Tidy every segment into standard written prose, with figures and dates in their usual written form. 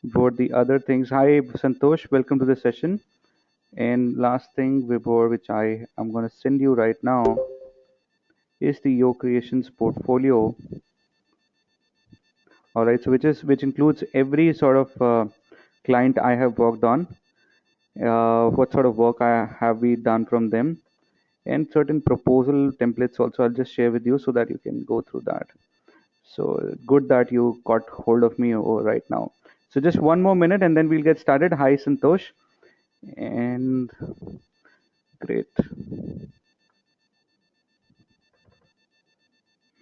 Before the other things, hi Santosh, welcome to the session. And last thing, Vibor, which I am going to send you right now, is the Yo Creations portfolio. All right, so which includes every sort of client I have worked on, what sort of work I have we done from them, and certain proposal templates also. I'll just share with you so that you can go through that. So good that you got hold of me right now. So just one more minute and then we'll get started. Hi Santosh, and great.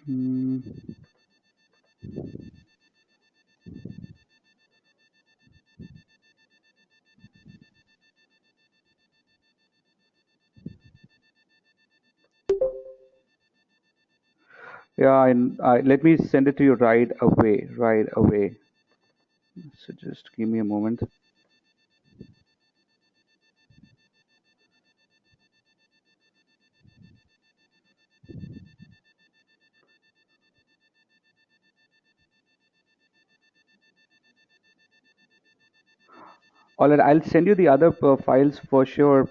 Hmm. Yeah, and let me send it to you right away, right away. So just give me a moment. All right, I'll send you the other files for sure.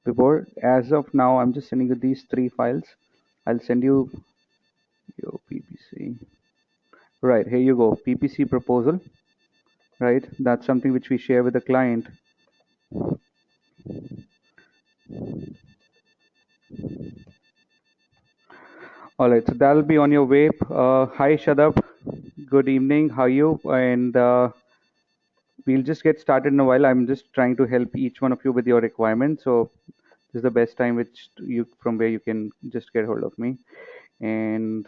Before, as of now, I'm just sending you these three files. I'll send you your PPC. Right, here you go. PPC proposal. Right, that's something which we share with the client. All right, so that'll be on your way. Hi, Shadab. Good evening. How are you? And we'll just get started in a while. I'm just trying to help each one of you with your requirements. So this is the best time which you from where you can just get hold of me. And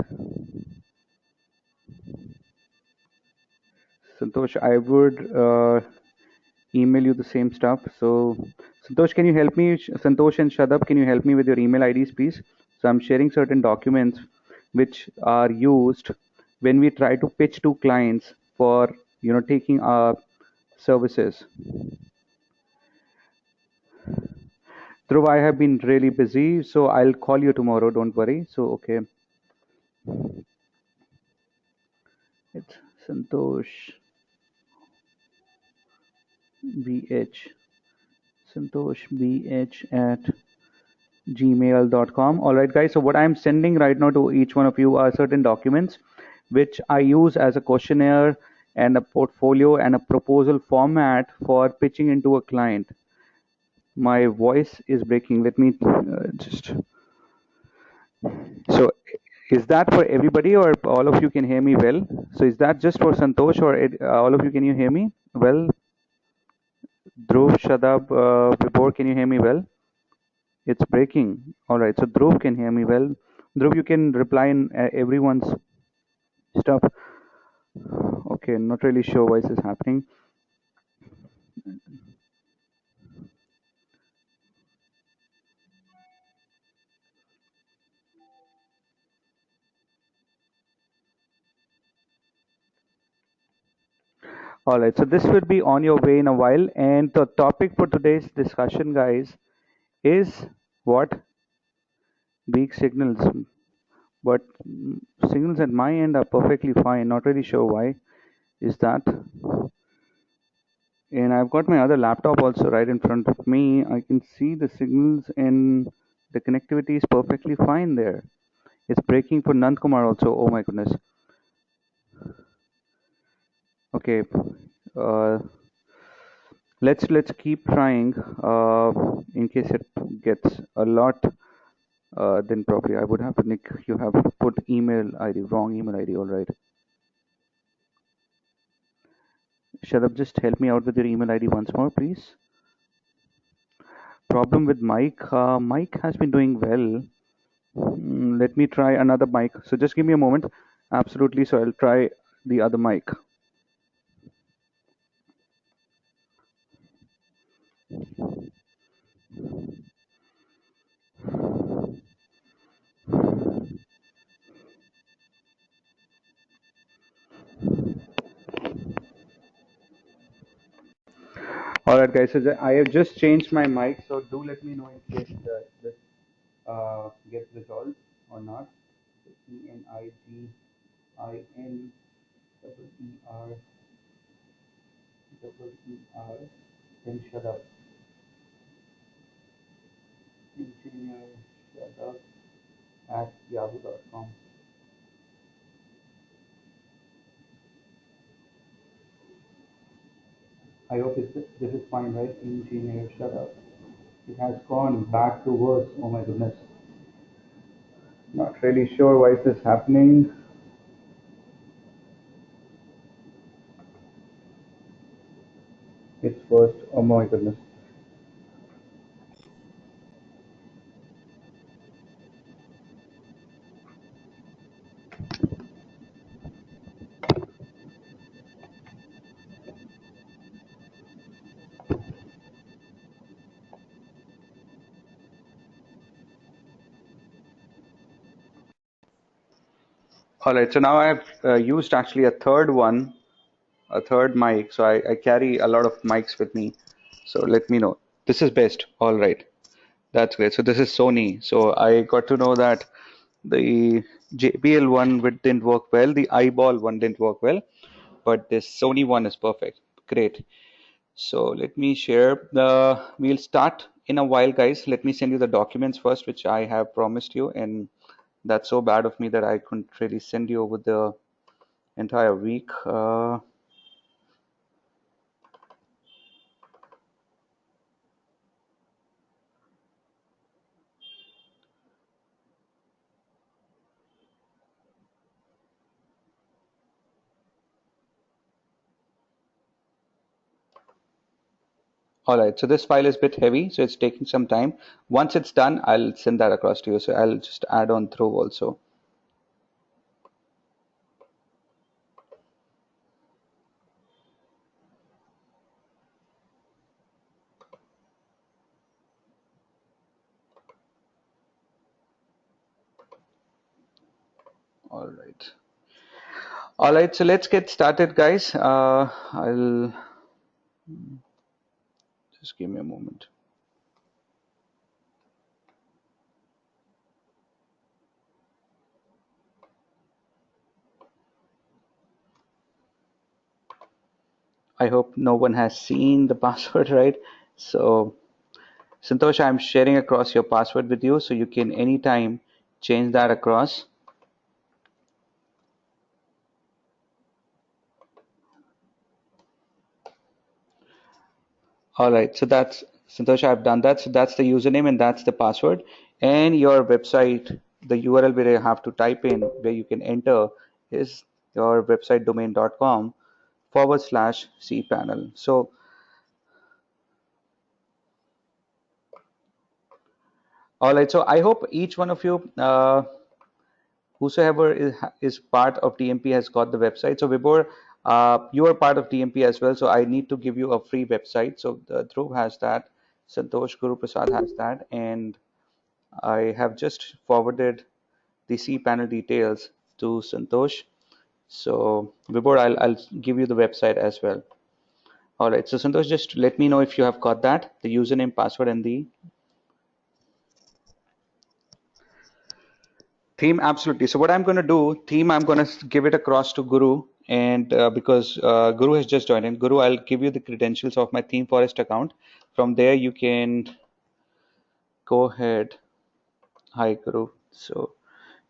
Santosh, I would email you the same stuff. So Santosh, can you help me? Santosh and Shadab, can you help me with your email IDs, please? So I'm sharing certain documents which are used when we try to pitch to clients for taking our services. Dhruv, I have been really busy, so I'll call you tomorrow. Don't worry. So okay, it's Santosh BH. Santosh BH at gmail.com. All right, guys. So what I'm sending right now to each one of you are certain documents which I use as a questionnaire and a portfolio and a proposal format for pitching into a client. My voice is breaking. Let me just. So is that for everybody or all of you can hear me well? So is that just for Santosh or all of you can you hear me well? Dhruv, Shadab, Vibhor, can you hear me well? It's breaking. All right. So Dhruv can hear me well. Dhruv, you can reply in everyone's stuff. Okay, not really sure why this is happening. All right. So this will be on your way in a while. And the topic for today's discussion, guys, is what? Weak signals. But signals at my end are perfectly fine. Not really sure why is that. And I've got my other laptop also right in front of me. I can see the signals and the connectivity is perfectly fine there. It's breaking for Nand Kumar also. Oh my goodness. Okay. Uh, let's keep trying. In case it gets a lot, then probably I would have to Nick. You have put email ID, wrong email ID. All right. Shadab, just help me out with your email ID once more, please. Problem with Mike. Mike has been doing well. Let me try another mic. So just give me a moment. Absolutely. So I'll try the other mic. All right, guys. So I have just changed my mic. So do let me know in case this gets resolved or not. ENIGIN double ER E-R, then shut up. Engineer shut up at yahoo.com. I hope this is fine, right? Engineer shut up. It has gone back to worse. Oh my goodness. Not really sure why is this happening. It's first. Oh my goodness. All right. So now I've used actually a third one, a third mic. So I carry a lot of mics with me. So let me know. This is best. All right. That's great. So this is Sony. So I got to know that the JBL one didn't work well. The eyeball one didn't work well, but this Sony one is perfect. Great. So let me share the, we'll start in a while, guys. Let me send you the documents first, which I have promised you. And that's so bad of me that I couldn't really send you over the entire week. All right, so this file is a bit heavy, so it's taking some time. Once it's done, I'll send that across to you. So I'll just add on through also. All right. All right, so let's get started, guys. I'll just give me a moment. I hope no one has seen the password, right? So, Santosh, I'm sharing across your password with you, so you can anytime change that across. All right, so that's Santosh, I've done that. So that's the username and that's the password. And your website, the URL where you have to type in, where you can enter is your website domain.com/cpanel. So, all right, so I hope each one of you, whosoever is part of TMP has got the website. So Vibhor, you are part of TMP as well. So I need to give you a free website. So Dhruv has that, Santosh Guru Prasad has that, and I have just forwarded the cPanel details to Santosh. So Vibhor, I'll give you the website as well. All right. So Santosh, just let me know if you have got that, the username, password, and the theme. Absolutely. So what I'm going to do, theme, I'm going to give it across to Guru. And because Guru has just joined in, Guru, I'll give you the credentials of my Theme Forest account. From there, you can go ahead. Hi, Guru. So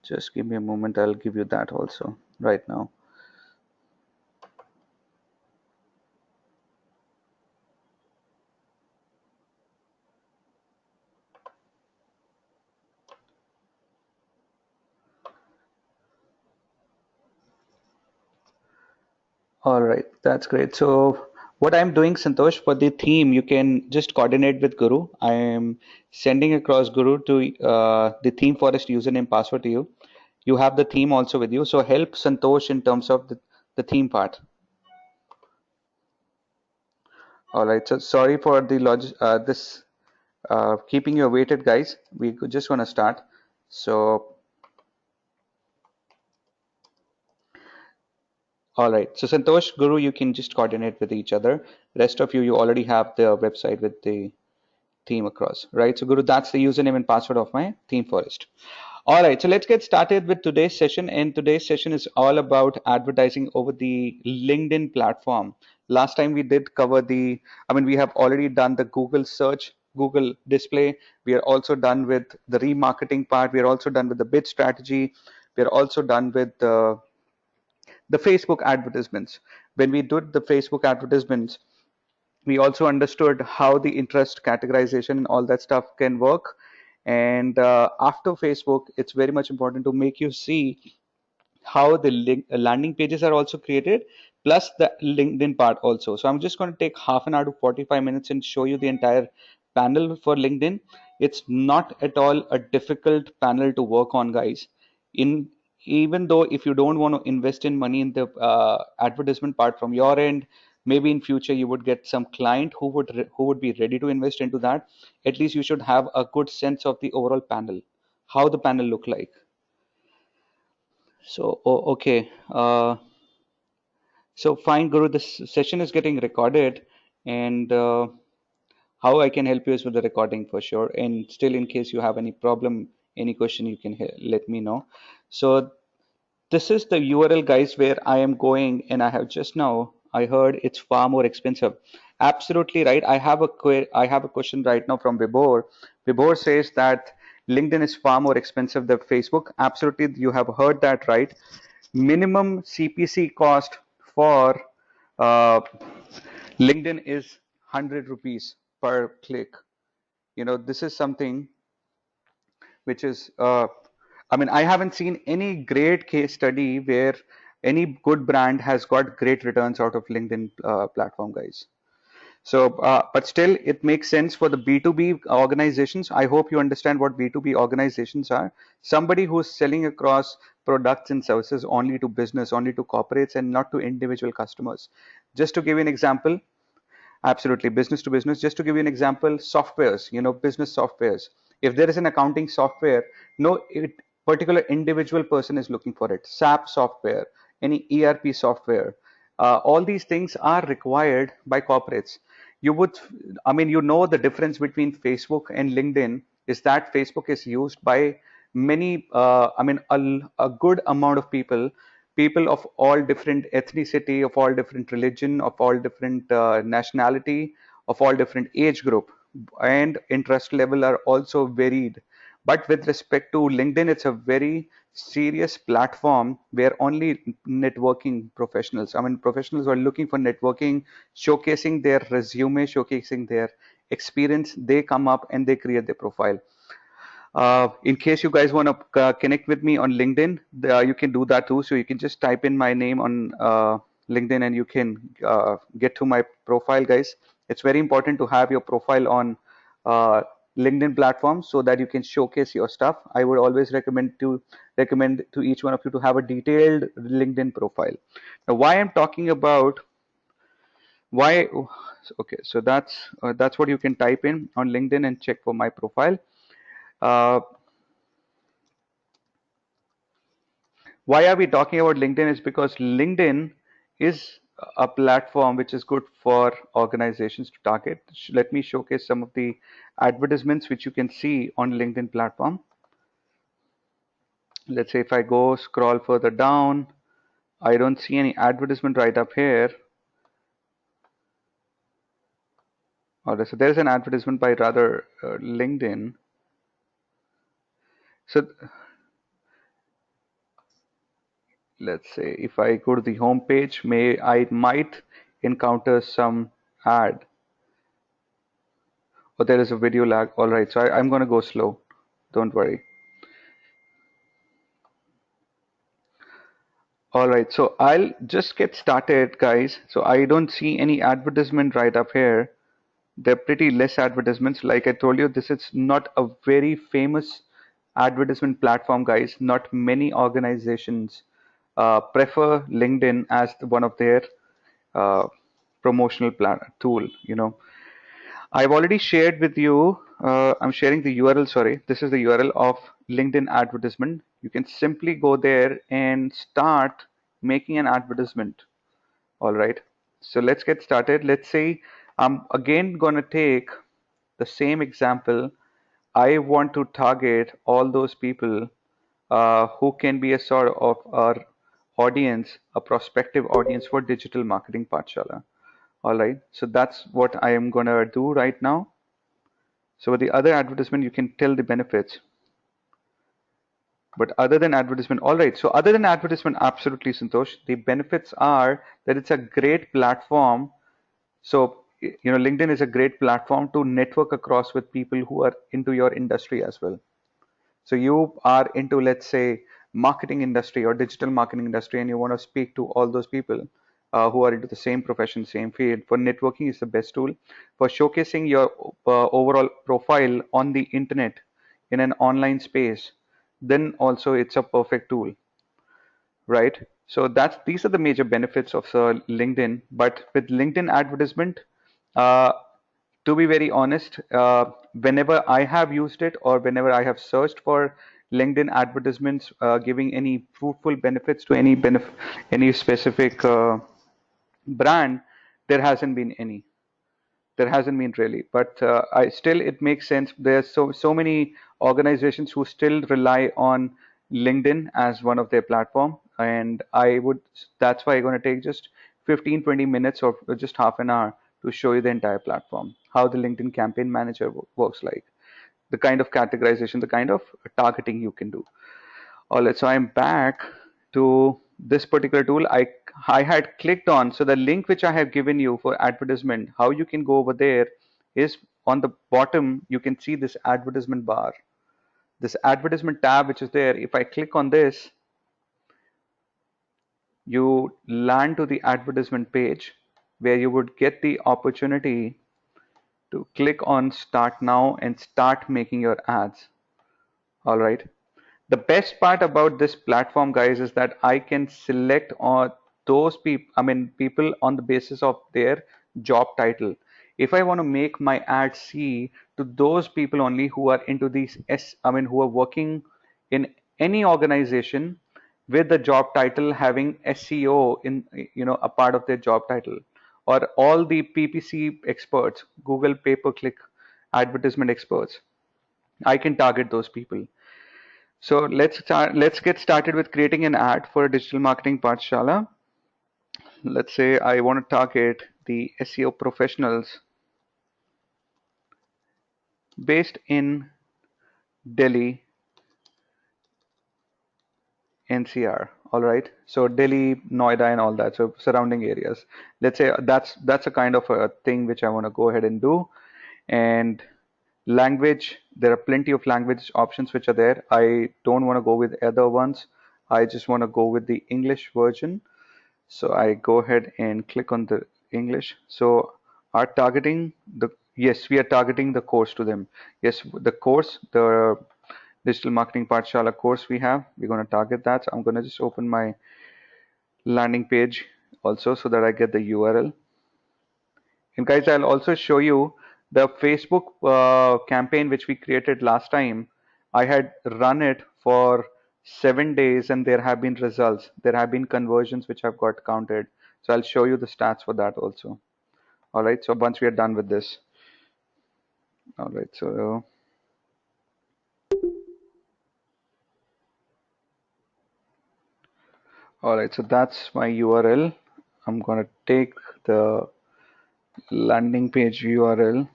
just give me a moment. I'll give you that also right now. All right, that's great. So what I'm doing, Santosh, for the theme, you can just coordinate with Guru. I am sending across Guru to the theme forest username password to you. You have the theme also with you. So help Santosh in terms of the theme part. All right. So sorry for the this keeping you awaited, guys. We just want to start. So all right. So Santosh, Guru, you can just coordinate with each other. Rest of you, you already have the website with the theme across, right? So Guru, that's the username and password of my theme forest. All right, so let's get started with today's session. And today's session is all about advertising over the LinkedIn platform. Last time we did cover we have already done the Google search, Google display. We are also done with the remarketing part. We are also done with the bid strategy. We are also done with the Facebook advertisements. When we did the Facebook advertisements, we also understood how the interest categorization and all that stuff can work. And after Facebook, it's very much important to make you see how the landing pages are also created, plus the LinkedIn part also. So I'm just going to take half an hour to 45 minutes and show you the entire panel for LinkedIn. It's not at all a difficult panel to work on, guys. In Even though if you don't want to invest in money in the advertisement part from your end, maybe in future you would get some client who would be ready to invest into that. At least you should have a good sense of the overall panel, how the panel look like. So, okay. So fine, Guru, this session is getting recorded, and how I can help you is with the recording for sure. And still, in case you have any problem, any question, you can let me know. So this is the URL, guys, where I am going, and I have just now I heard it's far more expensive. Absolutely right. I have a question right now from Vibhor. Vibhor says that LinkedIn is far more expensive than Facebook. Absolutely, you have heard that right. Minimum CPC cost for uh, LinkedIn is 100 rupees per click. This is something which is, I haven't seen any great case study where any good brand has got great returns out of LinkedIn platform, guys. So, but still, it makes sense for the B2B organizations. I hope you understand what B2B organizations are. Somebody who's selling across products and services only to business, only to corporates, and not to individual customers. Just to give you an example, absolutely, business to business. Just to give you an example, softwares, business softwares. If there is an accounting software, no particular individual person is looking for it. SAP software, any ERP software, all these things are required by corporates. You would, the difference between Facebook and LinkedIn is that Facebook is used by many, a good amount of people of all different ethnicity, of all different religion, of all different nationality, of all different age group, and interest level are also varied. But with respect to LinkedIn, it's a very serious platform where only networking professionals, professionals who are looking for networking, showcasing their resume, showcasing their experience, they come up and they create their profile. In case you guys want to connect with me on LinkedIn, you can do that too. So you can just type in my name on LinkedIn and you can get to my profile, guys. It's very important to have your profile on uh, LinkedIn platform so that you can showcase your stuff. I would always recommend to each one of you to have a detailed LinkedIn profile. Now, why I'm talking about why? Okay, so that's what you can type in on LinkedIn and check for my profile. Uh, Why are we talking about LinkedIn is because LinkedIn is a platform which is good for organizations to target. Let me showcase some of the advertisements which you can see on LinkedIn platform. Let's say if I go scroll further down, I don't see any advertisement right up here. Or so there's an advertisement by rather LinkedIn. So let's say if I go to the home page, I might encounter some ad. Oh, there is a video lag. All right, so I'm going to go slow. Don't worry. All right, so I'll just get started, guys. So I don't see any advertisement right up here. They're pretty less advertisements. Like I told you, this is not a very famous advertisement platform, guys. Not many organizations prefer LinkedIn as one of their uh, promotional tool. I've already shared with you, I'm sharing the URL, sorry. This is the URL of LinkedIn advertisement. You can simply go there and start making an advertisement. All right. So let's get started. Let's say I'm again going to take the same example. I want to target all those people. who can be a sort of our audience, a prospective audience for digital marketing Pathshala. All right, so that's what I am gonna do right now. So with the other advertisement, you can tell the benefits. But other than advertisement, all right. So other than advertisement, absolutely, Santosh. The benefits are that it's a great platform. So LinkedIn is a great platform to network across with people who are into your industry as well. So you are into, let's say, marketing industry or digital marketing industry, and you want to speak to all those people who are into the same profession, same field. For networking is the best tool. For showcasing your overall profile on the internet in an online space, then also it's a perfect tool, right? So that's these are the major benefits of LinkedIn. But with LinkedIn advertisement, uh, to be very honest, whenever I have used it or whenever I have searched for LinkedIn advertisements giving any fruitful benefits to any specific brand, there hasn't been any. There hasn't been really, but I still it makes sense. There's so many organizations who still rely on LinkedIn as one of their platform, and I would that's why I'm going to take just 15-20 minutes or just half an hour to show you the entire platform, how the LinkedIn Campaign Manager works like, the kind of categorization, the kind of targeting you can do. All right, so I'm back to this particular tool. I had clicked on, so the link which I have given you for advertisement, how you can go over there is on the bottom. You can see this advertisement bar, this advertisement tab which is there. If I click on this, you land to the advertisement page where you would get the opportunity to click on start now and start making your ads. All right. The best part about this platform, guys, is that I can select on those people, I mean, people on the basis of their job title. If I want to make my ad see to those people only who are into these who are working in any organization with the job title having SEO in, a part of their job title, or all the PPC experts, Google pay-per-click advertisement experts, I can target those people. So let's get started with creating an ad for a digital marketing Pathshala. Let's say I want to target the SEO professionals based in Delhi, NCR. All right. So Delhi, Noida, and all that. So surrounding areas. Let's say that's a kind of a thing which I want to go ahead and do. And language, there are plenty of language options which are there. I don't want to go with other ones. I just want to go with the English version. So I go ahead and click on the English. So are targeting the, yes, we are targeting the course to them. Yes, the course, the digital marketing Pathshala course we have, we're going to target that. So I'm going to just open my landing page also so that I get the URL. And guys, I'll also show you the Facebook campaign which we created last time. I had run it for 7 days and there have been results. There have been conversions which have got counted. So I'll show you the stats for that also. All right, so once we are done with this. All right, so that's my URL. I'm gonna take the landing page URL.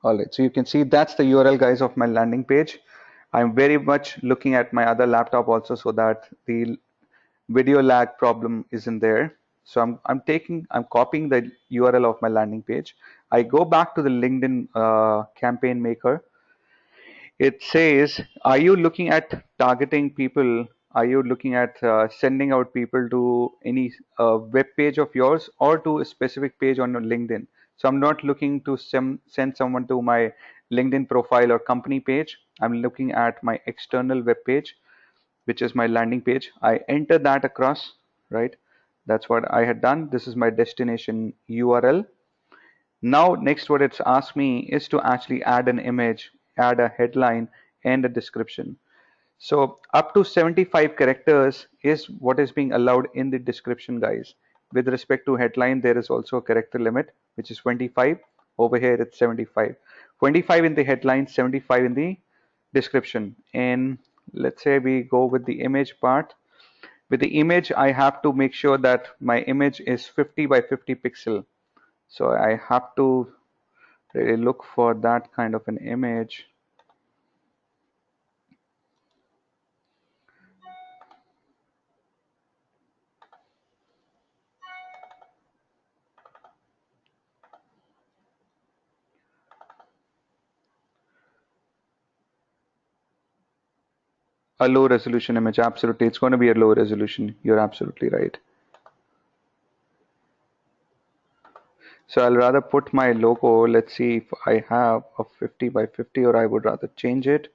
All right, so you can see that's the URL, guys, of my landing page. I'm very much looking at my other laptop also so that the video lag problem isn't there. So I'm copying the URL of my landing page. I go back to the LinkedIn campaign maker. It says, are you looking at targeting people? Are you looking at sending out people to any web page of yours or to a specific page on your LinkedIn? So I'm not looking to send someone to my LinkedIn profile or company page. I'm looking at my external web page, which is my landing page. I enter that across, right? That's what I had done. This is my destination URL. Now, next what it's asked me is to actually add an image, add a headline and a description. So up to 75 characters is what is being allowed in the description, guys. With respect to headline, there is also a character limit, which is 25. Over here, it's 75. 25 in the headline, 75 in the description. And let's say we go with the image part. With the image, I have to make sure that my image is 50 by 50 pixel. So I have to really look for that kind of an image. A low resolution image, absolutely. It's going to be a low resolution. You're absolutely right. So I'll rather put my logo. Let's see if I have a 50 by 50, or I would rather change it.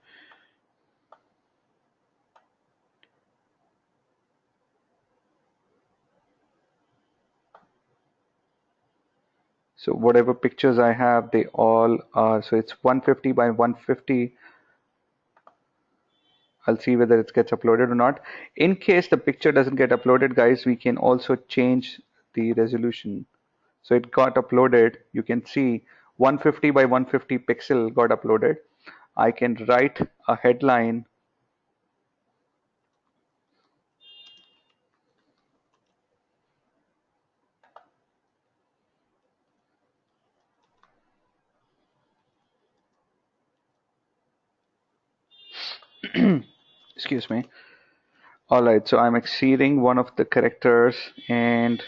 So whatever pictures I have, they all are, so it's 150 by 150. I'll see whether it gets uploaded or not. In case the picture doesn't get uploaded, guys, we can also change the resolution. So it got uploaded. You can see 150 by 150 pixel got uploaded. I can write a headline. Excuse me. All right, so I'm exceeding one of the characters, and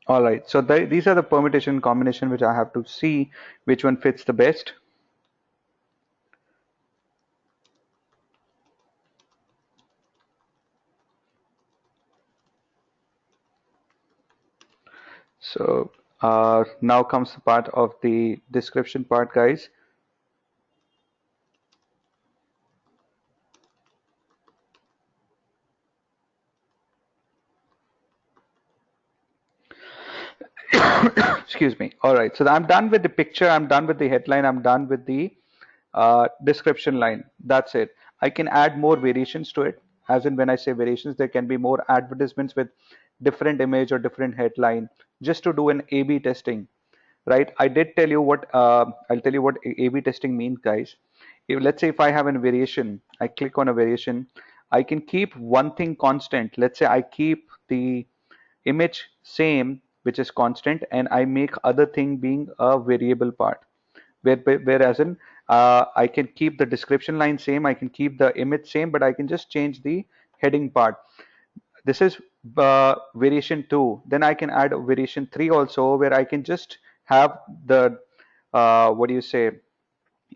all right, so these are the permutation combination which I have to see which one fits the best. So now comes the part of the description part, guys. Excuse me. All right, so I'm done with the picture, I'm done with the headline, I'm done with the description line. That's it. I can add more variations to it. As in, when I say variations, there can be more advertisements with different image or different headline, just to do an A/B testing, right? I did tell you what I'll tell you what A/B testing means, guys. If, let's say if I have a variation, I click on a variation, I can keep one thing constant. Let's say I keep the image same, which is constant, and I make other thing being a variable part. Whereas in I can keep the description line same, I can keep the image same, but I can just change the heading part. This is variation 2. Then I can add variation 3 also, where I can just have the what do you say,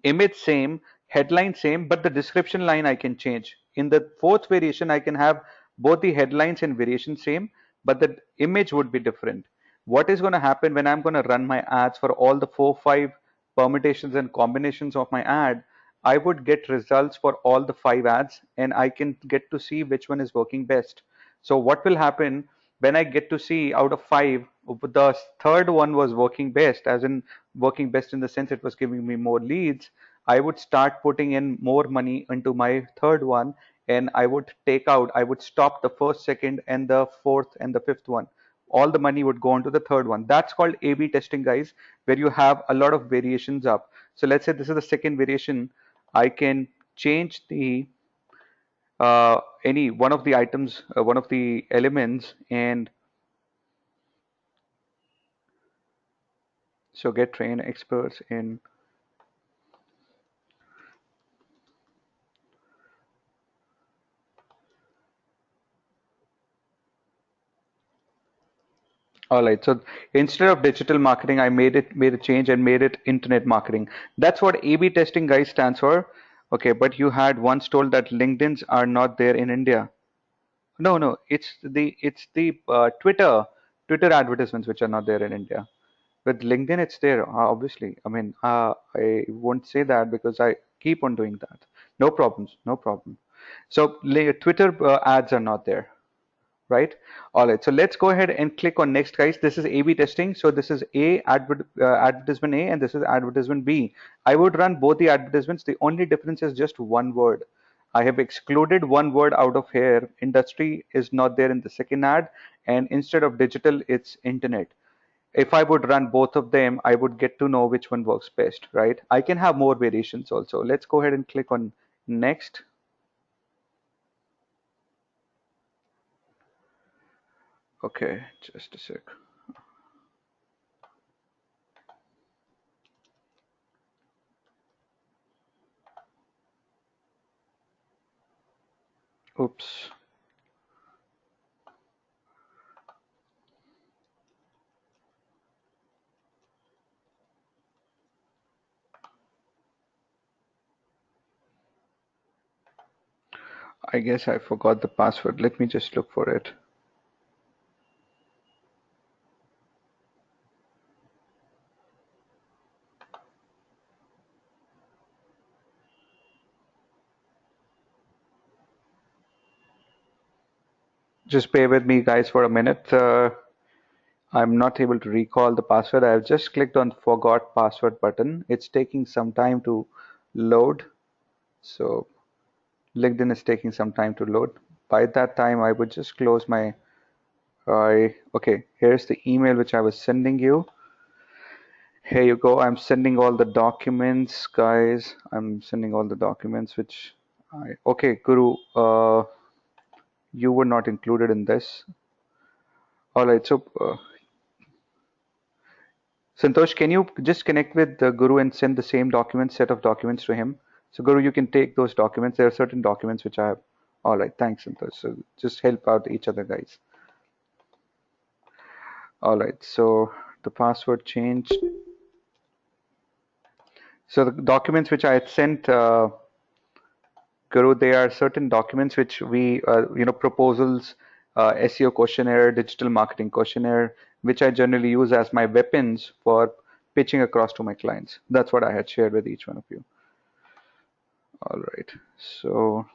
image same, headline same, but the description line I can change. In the fourth variation, I can have both the headlines and variation same, but the image would be different. What is going to happen when I'm going to run my ads for all the 4, 5 permutations and combinations of my ad? I would get results for all the 5 ads, and I can get to see which one is working best. So what will happen when I get to see out of 5, the third one was working best, as in working best in the sense it was giving me more leads. I would start putting in more money into my third one, and I would stop the first, second, and the fourth and the fifth one. All the money would go into the third one. That's called A/B testing, guys, where you have a lot of variations up. So let's say this is the second variation. I can change the any one of the items, one of the elements, and so get trained experts in. All right. So instead of digital marketing, I made a change and made it internet marketing. That's what A/B testing, guys, stands for. Okay, but you had once told that LinkedIn's are not there in India. No, no, it's the Twitter advertisements which are not there in India. With LinkedIn, it's there, obviously. I mean, I won't say that because I keep on doing that. No problems, no problem. So Twitter ads are not there, right? All right, so let's go ahead and click on next, guys. This is A/B testing. So this is advertisement A, and this is advertisement B. I would run both the advertisements. The only difference is just one word. I have excluded one word out of here. Industry is not there in the second ad, and instead of digital, it's internet. If I would run both of them, I would get to know which one works best, right? I can have more variations also. Let's go ahead and click on next. Okay, just a sec. Oops. I guess I forgot the password. Let me just look for it. Just bear with me, guys, for a minute. I'm not able to recall the password. I've just clicked on forgot password button. It's taking some time to load. So LinkedIn is taking some time to load. By that time, I would just close my. Okay, here's the email which I was sending you. Here you go. I'm sending all the documents, guys. I'm sending all the documents which okay, Guru, you were not included in this. All right, so Santosh, can you just connect with the Guru and send the same document, set of documents to him? So Guru, you can take those documents. There are certain documents which I have. All right, thanks, Santosh. So just help out each other, guys. All right, so the password changed. So the documents which I had sent, Guru, they are certain documents which we, proposals, SEO questionnaire, digital marketing questionnaire, which I generally use as my weapons for pitching across to my clients. That's what I had shared with each one of you. All right, so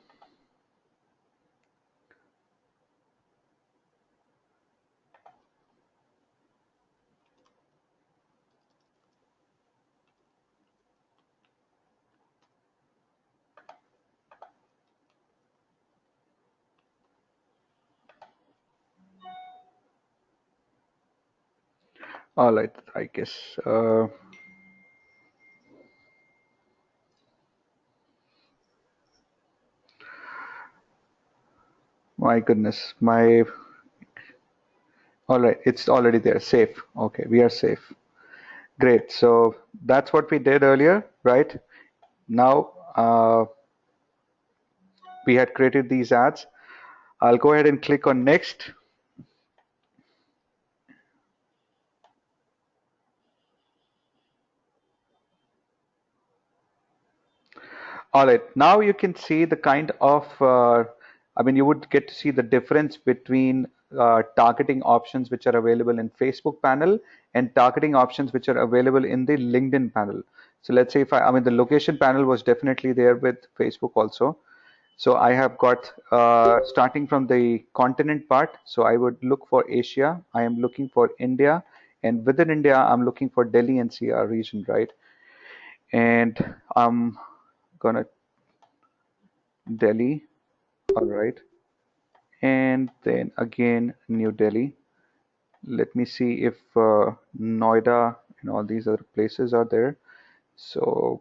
all right, I guess. My goodness, my. All right, it's already there. Safe. Okay, we are safe. Great. So that's what we did earlier, right? Now we had created these ads. I'll go ahead and click on next. All right, now you can see the kind of, I mean, you would get to see the difference between targeting options which are available in Facebook panel and targeting options which are available in the LinkedIn panel. So let's say if I mean, the location panel was definitely there with Facebook also. So I have got, starting from the continent part, so I would look for Asia, I am looking for India, and within India, I'm looking for Delhi NCR region, right? And I'm gonna Delhi, all right. And then again, New Delhi. Let me see if Noida and all these other places are there. So,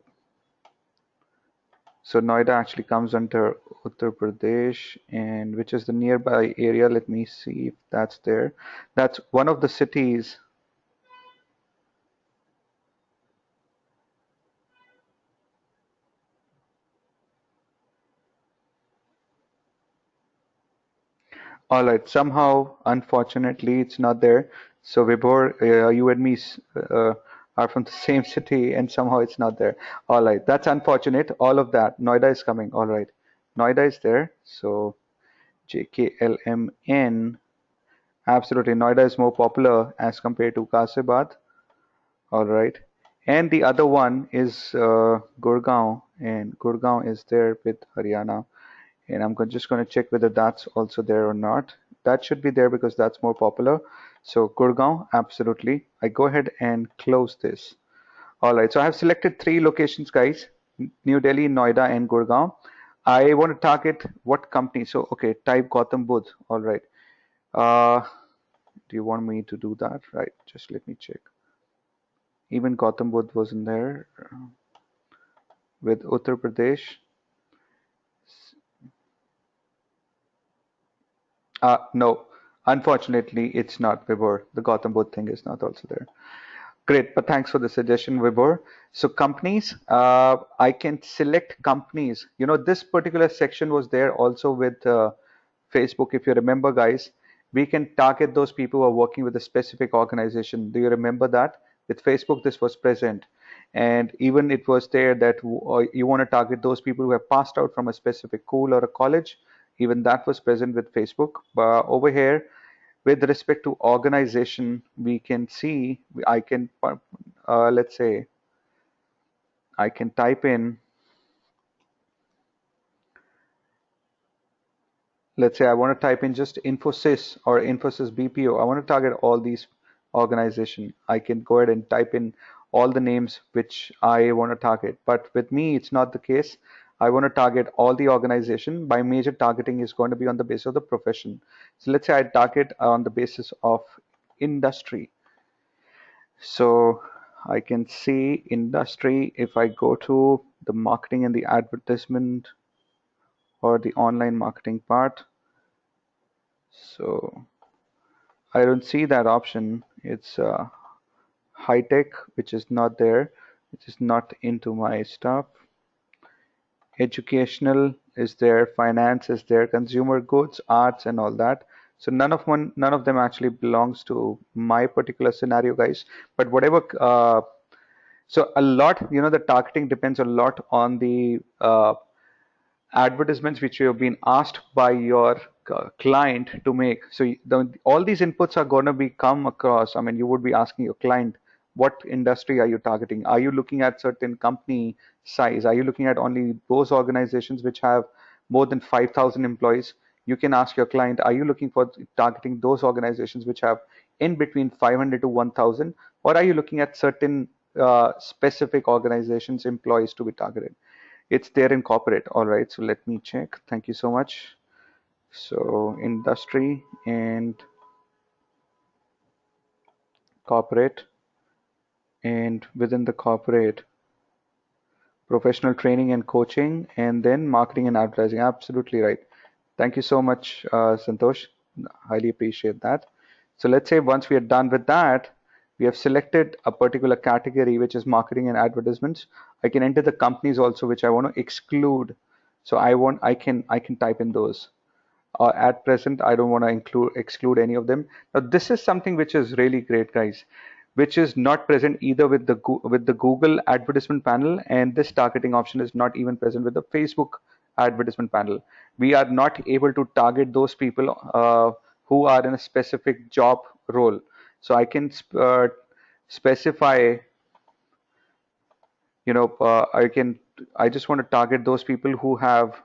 so Noida actually comes under Uttar Pradesh, and which is the nearby area. Let me see if that's there. That's one of the cities. All right. Somehow, unfortunately, it's not there. So Vibhor, you and me are from the same city, and somehow it's not there. All right. That's unfortunate. All of that. Noida is coming. All right. Noida is there. So JKLMN. Absolutely. Noida is more popular as compared to Ghaziabad. All right. And the other one is Gurgaon, and Gurgaon is there with Haryana. And I'm just going to check whether that's also there or not. That should be there because that's more popular. So Gurgaon, absolutely. I go ahead and close this. All right, so I have selected three locations, guys: New Delhi, Noida, and Gurgaon. I want to target what company. So, okay, type Gautam Budh. All right. Uh, do you want me to do that? Right. Just let me check. Even Gautam Budh was in there with Uttar Pradesh. No, unfortunately, it's not Vibhor. The Gautam Budh thing is not also there. Great, but thanks for the suggestion, Vibhor. So companies, I can select companies. You know, this particular section was there also with Facebook. If you remember, guys, we can target those people who are working with a specific organization. Do you remember that? With Facebook, this was present. And even it was there that you want to target those people who have passed out from a specific school or a college. Even that was present with Facebook. Over here, with respect to organization, we can see, I can, let's say, I can type in, let's say I want to type in just Infosys or Infosys BPO. I want to target all these organization. I can go ahead and type in all the names which I want to target. But with me, it's not the case. I want to target all the organization. My major targeting is going to be on the basis of the profession. So let's say I target on the basis of industry. So I can see industry if I go to the marketing and the advertisement or the online marketing part. So I don't see that option. It's high tech, which is not there, which is not into my stuff. Educational is there, finance is there, consumer goods, arts, and all that. So none of them actually belongs to my particular scenario, guys. But whatever so a lot, you know, the targeting depends a lot on the advertisements which you have been asked by your client to make. So all these inputs are going to be come across. I mean, you would be asking your client, what industry are you targeting? Are you looking at certain company size? Are you looking at only those organizations which have more than 5,000 employees? You can ask your client, are you looking for targeting those organizations which have in between 500 to 1,000? Or are you looking at certain specific organizations, employees to be targeted? It's there in corporate. All right, so let me check. Thank you so much. So industry and corporate, and within the corporate, professional training and coaching, and then marketing and advertising. Absolutely right. Thank you so much, Santosh. Highly appreciate that. So let's say once we are done with that, we have selected a particular category, which is marketing and advertisements. I can enter the companies also, which I want to exclude. So I can type in those. At present, I don't want to exclude any of them. Now, this is something which is really great, guys, which is not present either with the Google advertisement panel, and this targeting option is not even present with the Facebook advertisement panel. We are not able to target those people who are in a specific job role. So I can specify, I just want to target those people who have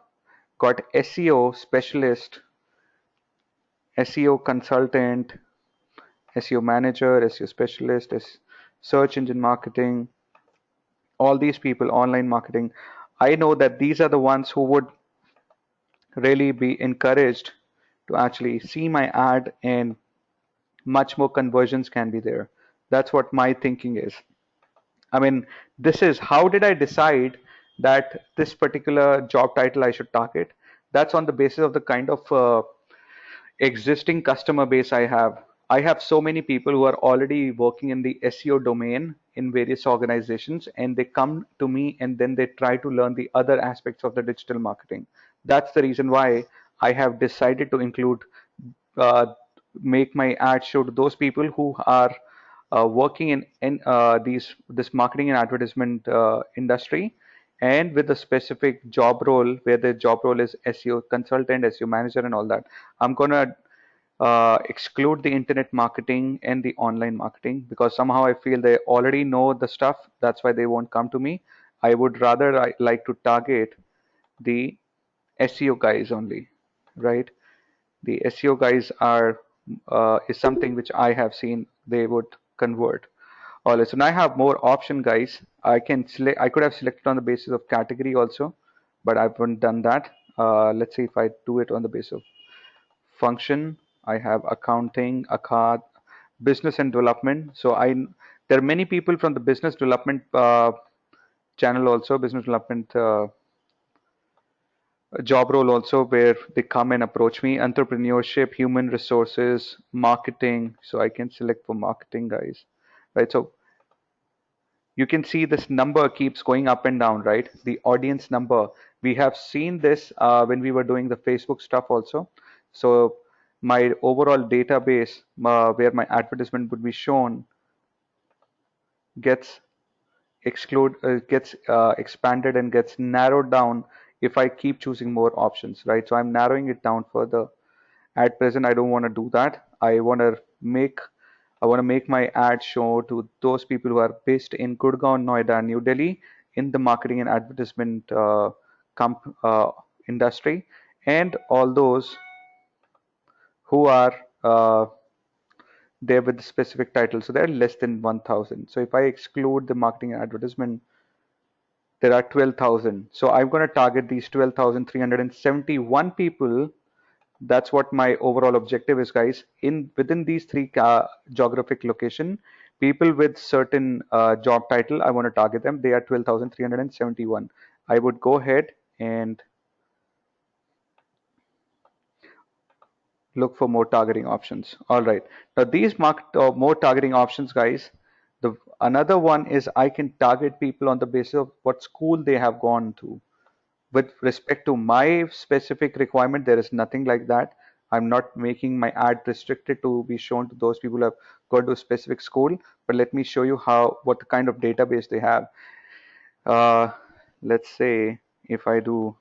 got SEO specialist, SEO consultant, SEO manager, SEO specialist, search engine marketing, all these people, online marketing. I know that these are the ones who would really be encouraged to actually see my ad, and much more conversions can be there. That's what my thinking is. I mean, this is how did I decide that this particular job title I should target? That's on the basis of the kind of existing customer base I have. I have so many people who are already working in the SEO domain in various organizations, and they come to me and then they try to learn the other aspects of the digital marketing. That's the reason why I have decided to include, uh, make my ad show to those people who are working in this marketing and advertisement industry, and with a specific job role where the job role is SEO consultant, SEO manager, and all that. I'm gonna exclude the internet marketing and the online marketing because somehow I feel they already know the stuff. That's why they won't come to me. I would rather like to target the SEO guys only, right? The SEO guys are is something which I have seen they would convert. All right, so now I have more option, guys. I can select. I could have selected on the basis of category also, but I haven't done that. Let's see if I do it on the basis of function. I have accounting, account, business and development. So there are many people from the business development channel also, business development job role also, where they come and approach me. Entrepreneurship, human resources, marketing. So I can select for marketing, guys. Right. So you can see this number keeps going up and down, right? The audience number. We have seen this when we were doing the Facebook stuff also. So my overall database where my advertisement would be shown gets gets expanded and gets narrowed down if I keep choosing more options, right? So I'm narrowing it down further. At present, I don't want to do that. I want to make my ad show to those people who are based in Gurgaon, Noida, New Delhi, in the marketing and advertisement industry, and all those who are there with the specific title. So they're less than 1,000. So if I exclude the marketing and advertisement, there are 12,000. So I'm going to target these 12,371 people. That's what my overall objective is, guys. In within these three geographic location, people with certain job title, I want to target them. They are 12,371. I would go ahead and look for more targeting options. All right. Now these more targeting options, guys. The another one is I can target people on the basis of what school they have gone to. With respect to my specific requirement, there is nothing like that. I'm not making my ad restricted to be shown to those people who have gone to a specific school. But let me show you what kind of database they have. Uh, let's say if I do,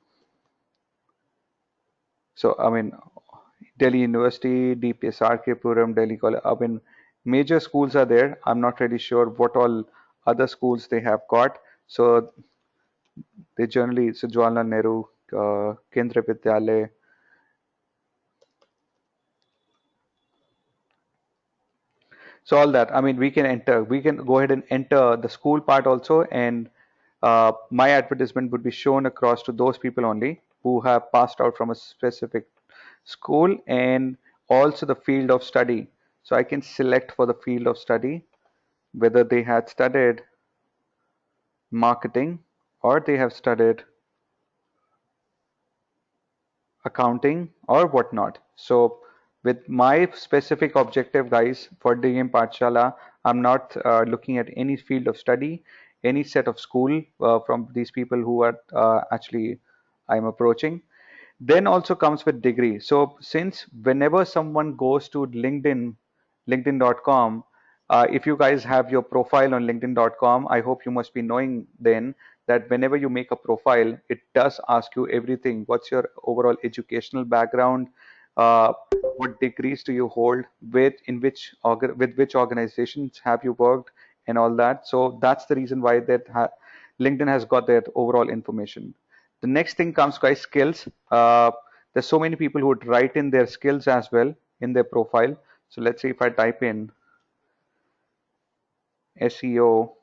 so I mean, Delhi University, DPS RK Puram, Delhi College. I mean, major schools are there. I'm not really sure what all other schools they have got. So they generally, so Jawaharlal Nehru, Kendra Vidyalaya. So all that, I mean, we can go ahead and enter the school part also, and my advertisement would be shown across to those people only who have passed out from a specific school, and also the field of study. So I can select for the field of study whether they had studied marketing or they have studied accounting or whatnot. So with my specific objective, guys, for DM Pathshala, I'm not looking at any field of study, any set of school from these people who are actually I'm approaching. Then also comes with degree. So since whenever someone goes to linkedin.com, if you guys have your profile on linkedin.com, I hope you must be knowing then that whenever you make a profile, it does ask you everything. What's your overall educational background? Uh, what degrees do you hold? With which organizations have you worked, and all that. So that's the reason why LinkedIn has got that overall information. The next thing comes, guys, skills. There's so many people who would write in their skills as well in their profile. So let's see if I type in SEO,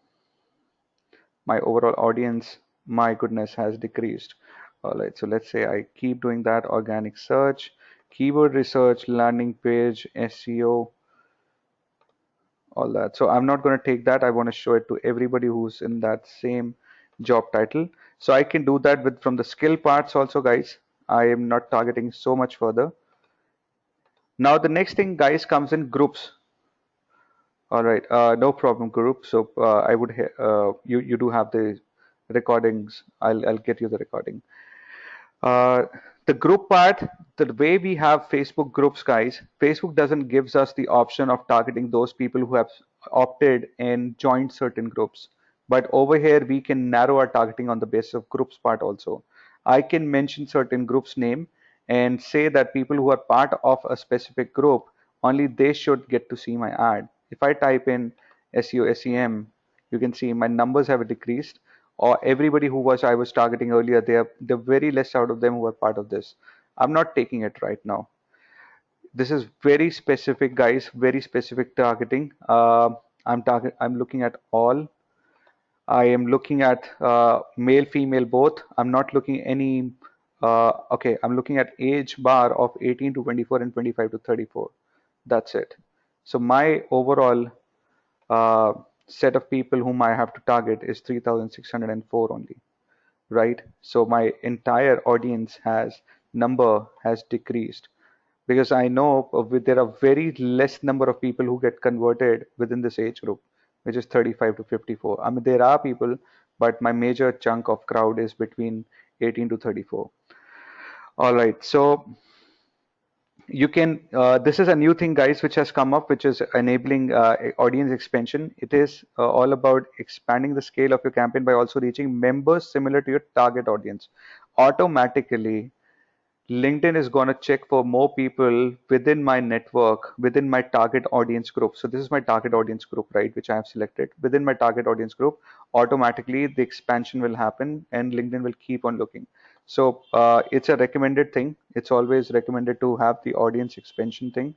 my overall audience, my goodness, has decreased. All right, so let's say I keep doing that. Organic search, keyword research, landing page, SEO, all that. So I'm not going to take that. I want to show it to everybody who's in that same job title. So I can do that with from the skill parts also, guys. I am not targeting so much further. Now the next thing, guys, comes in groups. All right, no problem, group. So I would you do have the recordings. I'll get you the recording. Uh, the group part, the way we have Facebook groups, guys, Facebook doesn't gives us the option of targeting those people who have opted and joined certain groups. But over here, we can narrow our targeting on the basis of groups part also. I can mention certain groups name and say that people who are part of a specific group, only they should get to see my ad. If I type in SEO, SEM, you can see my numbers have decreased, or everybody who was I was targeting earlier, they're very less out of them who are part of this. I'm not taking it right now. This is very specific, guys, very specific targeting. I'm looking at all I am looking at male, female both. I'm not looking any. Okay, I'm looking at age bar of 18 to 24 and 25 to 34. That's it. So my overall uh, set of people whom I have to target is 3,604 only, right? So my entire audience has number has decreased because I know there are very less number of people who get converted within this age group, which is 35 to 54. I mean, there are people, but my major chunk of crowd is between 18 to 34. All right, so you can this is a new thing, guys, which has come up, which is enabling audience expansion. It is all about expanding the scale of your campaign by also reaching members similar to your target audience automatically. LinkedIn is going to check for more people within my network, within my target audience group. So this is my target audience group, right, which I have selected. Within my target audience group, automatically the expansion will happen and LinkedIn will keep on looking. So it's a recommended thing. It's always recommended to have the audience expansion thing.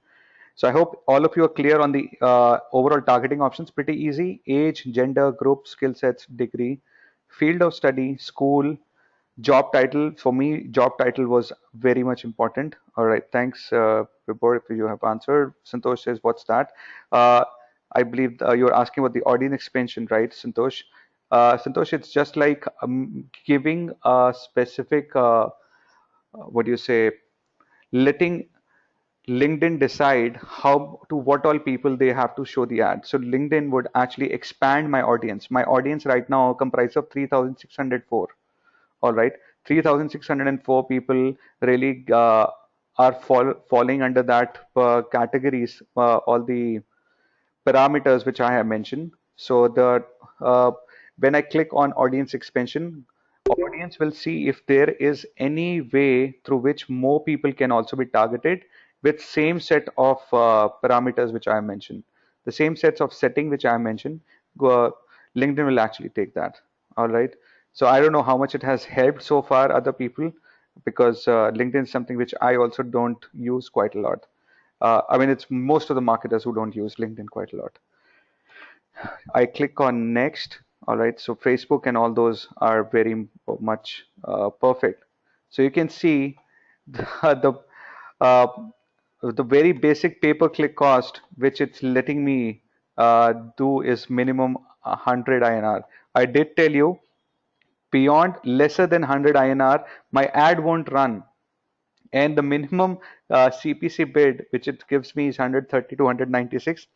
So I hope all of you are clear on the overall targeting options. Pretty easy. Age, gender, group, skill sets, degree, field of study, school, job title. For me, job title was very much important. All right, thanks, Vibhor, if you have answered. Santosh says, what's that? Uh, I believe you're asking about the audience expansion, right, Santosh? Santosh, it's just like giving a specific, what do you say, letting LinkedIn decide how to what all people they have to show the ad. So LinkedIn would actually expand my audience. My audience right now comprises of 3,604. All right, 3,604 people really are falling under that categories, all the parameters which I have mentioned. So the when I click on audience expansion, audience will see if there is any way through which more people can also be targeted with same set of parameters which I mentioned. The same sets of setting which I mentioned, uh, LinkedIn will actually take that. All right. So I don't know how much it has helped so far other people because LinkedIn is something which I also don't use quite a lot. I mean, it's most of the marketers who don't use LinkedIn quite a lot. I click on next. All right, so Facebook and all those are very much perfect. So you can see the uh, the very basic pay-per-click cost, which it's letting me do is minimum 100 INR. I did tell you beyond lesser than 100 INR, my ad won't run. And the minimum CPC bid, which it gives me, is 130 to 196.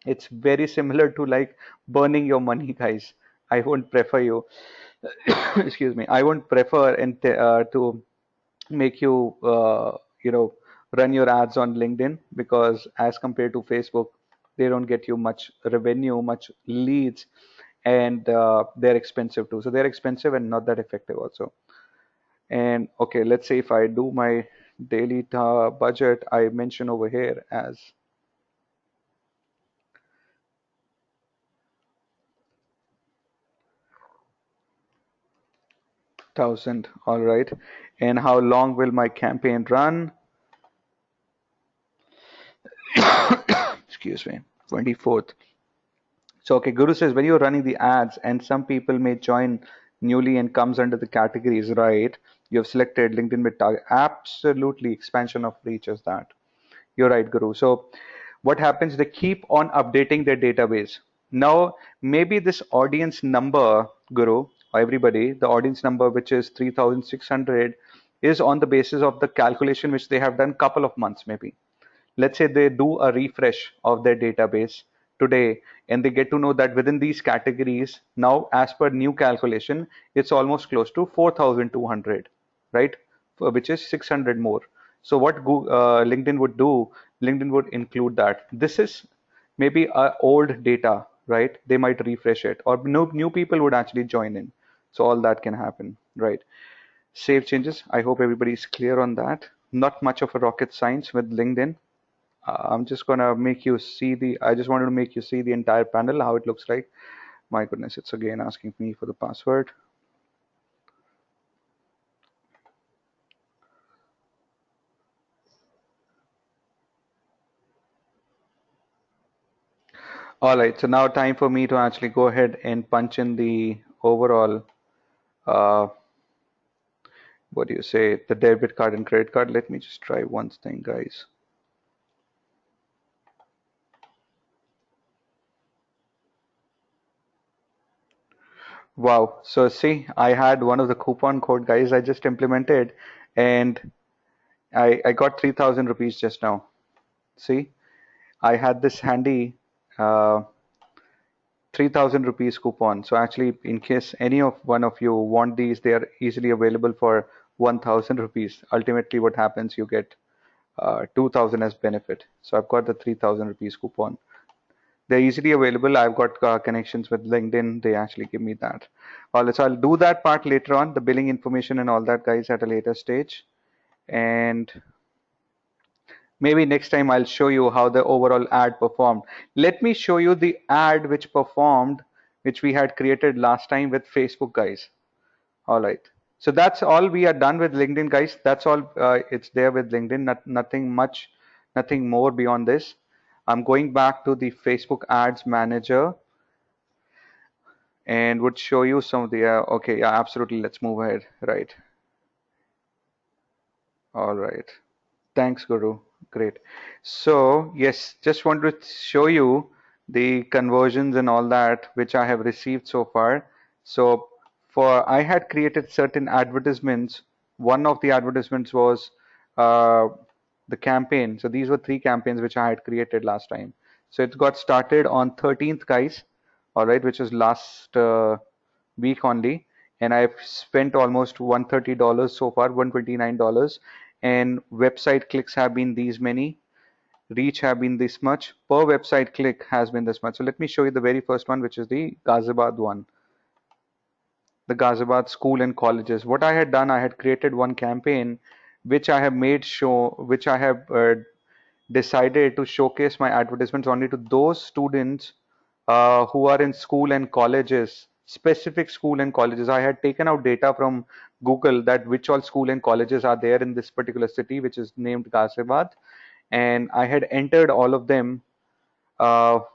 It's very similar to like burning your money, guys. I won't prefer you, excuse me. I won't prefer to make you, you know, run your ads on LinkedIn because as compared to Facebook, they don't get you much revenue, much leads, and they're expensive too. So they're expensive and not that effective also. And okay, let's say if I do my daily budget, I mention over here as 1,000. All right. And how long will my campaign run? Excuse me. 24th. So, okay, Guru says when you're running the ads and some people may join newly and comes under the categories, right? You have selected LinkedIn with target. Absolutely, expansion of reach is that. You're right, Guru. So what happens? They keep on updating their database. Now, maybe this audience number, Guru, or everybody, the audience number, which is 3,600, is on the basis of the calculation which they have done couple of months, maybe. Let's say they do a refresh of their database today and they get to know that within these categories now as per new calculation it's almost close to 4,200, right? Which is 600 more. So what LinkedIn would do, LinkedIn would include that this is maybe old data, right? They might refresh it or new people would actually join in. So all that can happen, right? Save changes. I hope everybody is clear on that. Not much of a rocket science with LinkedIn. I'm just gonna make you see I just wanted to make you see the entire panel, how it looks like. My goodness, it's again asking me for the password. All right, so now time for me to actually go ahead and punch in the overall, uh, what do you say, the debit card and credit card. Let me just try one thing, guys. Wow. So see, I had one of the coupon code, guys. I just implemented, and I got 3,000 rupees just now. See, I had this handy, 3,000 rupees coupon. So actually, in case any of one of you want these, they are easily available for 1,000 rupees. Ultimately, what happens, you get 2,000 as benefit. So I've got the 3,000 rupees coupon. They're easily available. I've got connections with LinkedIn. They actually give me that. All right, so I'll do that part later on, the billing information and all that, guys, at a later stage. And maybe next time I'll show you how the overall ad performed. Let me show you the ad which performed, which we had created last time with Facebook, guys. All right. So that's all we are done with LinkedIn, guys. That's all. It's there with LinkedIn. Nothing much, nothing more beyond this. I'm going back to the Facebook Ads Manager and would show you some of the. Okay, yeah, absolutely. Let's move ahead. Right. All right. Thanks, Guru. Great. So, yes, just want to show you the conversions and all that which I have received so far. So, for I had created certain advertisements. One of the advertisements was uh, the campaign. So, these were three campaigns which I had created last time. So, it got started on 13th, guys. All right, which was last week only, and I've spent almost $130 so far, $129, and website clicks have been these many, reach have been this much, per website click has been this much. So let me show you the very first one, which is the Ghaziabad one, the Ghaziabad school and colleges. What I had done, I had created one campaign which I have made show, which I have decided to showcase my advertisements only to those students who are in school and colleges, specific school and colleges. I had taken out data from Google that which all school and colleges are there in this particular city, which is named Ghaziabad, and I had entered all of them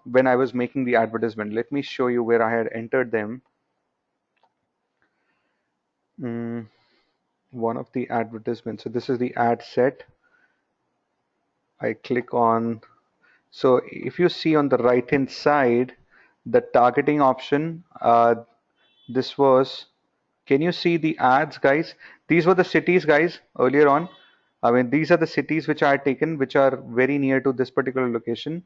when I was making the advertisement. Let me show you where I had entered them. Mm, one of the advertisements. So this is the ad set. I click on. So if you see on the right hand side, the targeting option, this was, can you see the ads, guys? These were the cities, guys, earlier on. I mean, these are the cities which I had taken, which are very near to this particular location.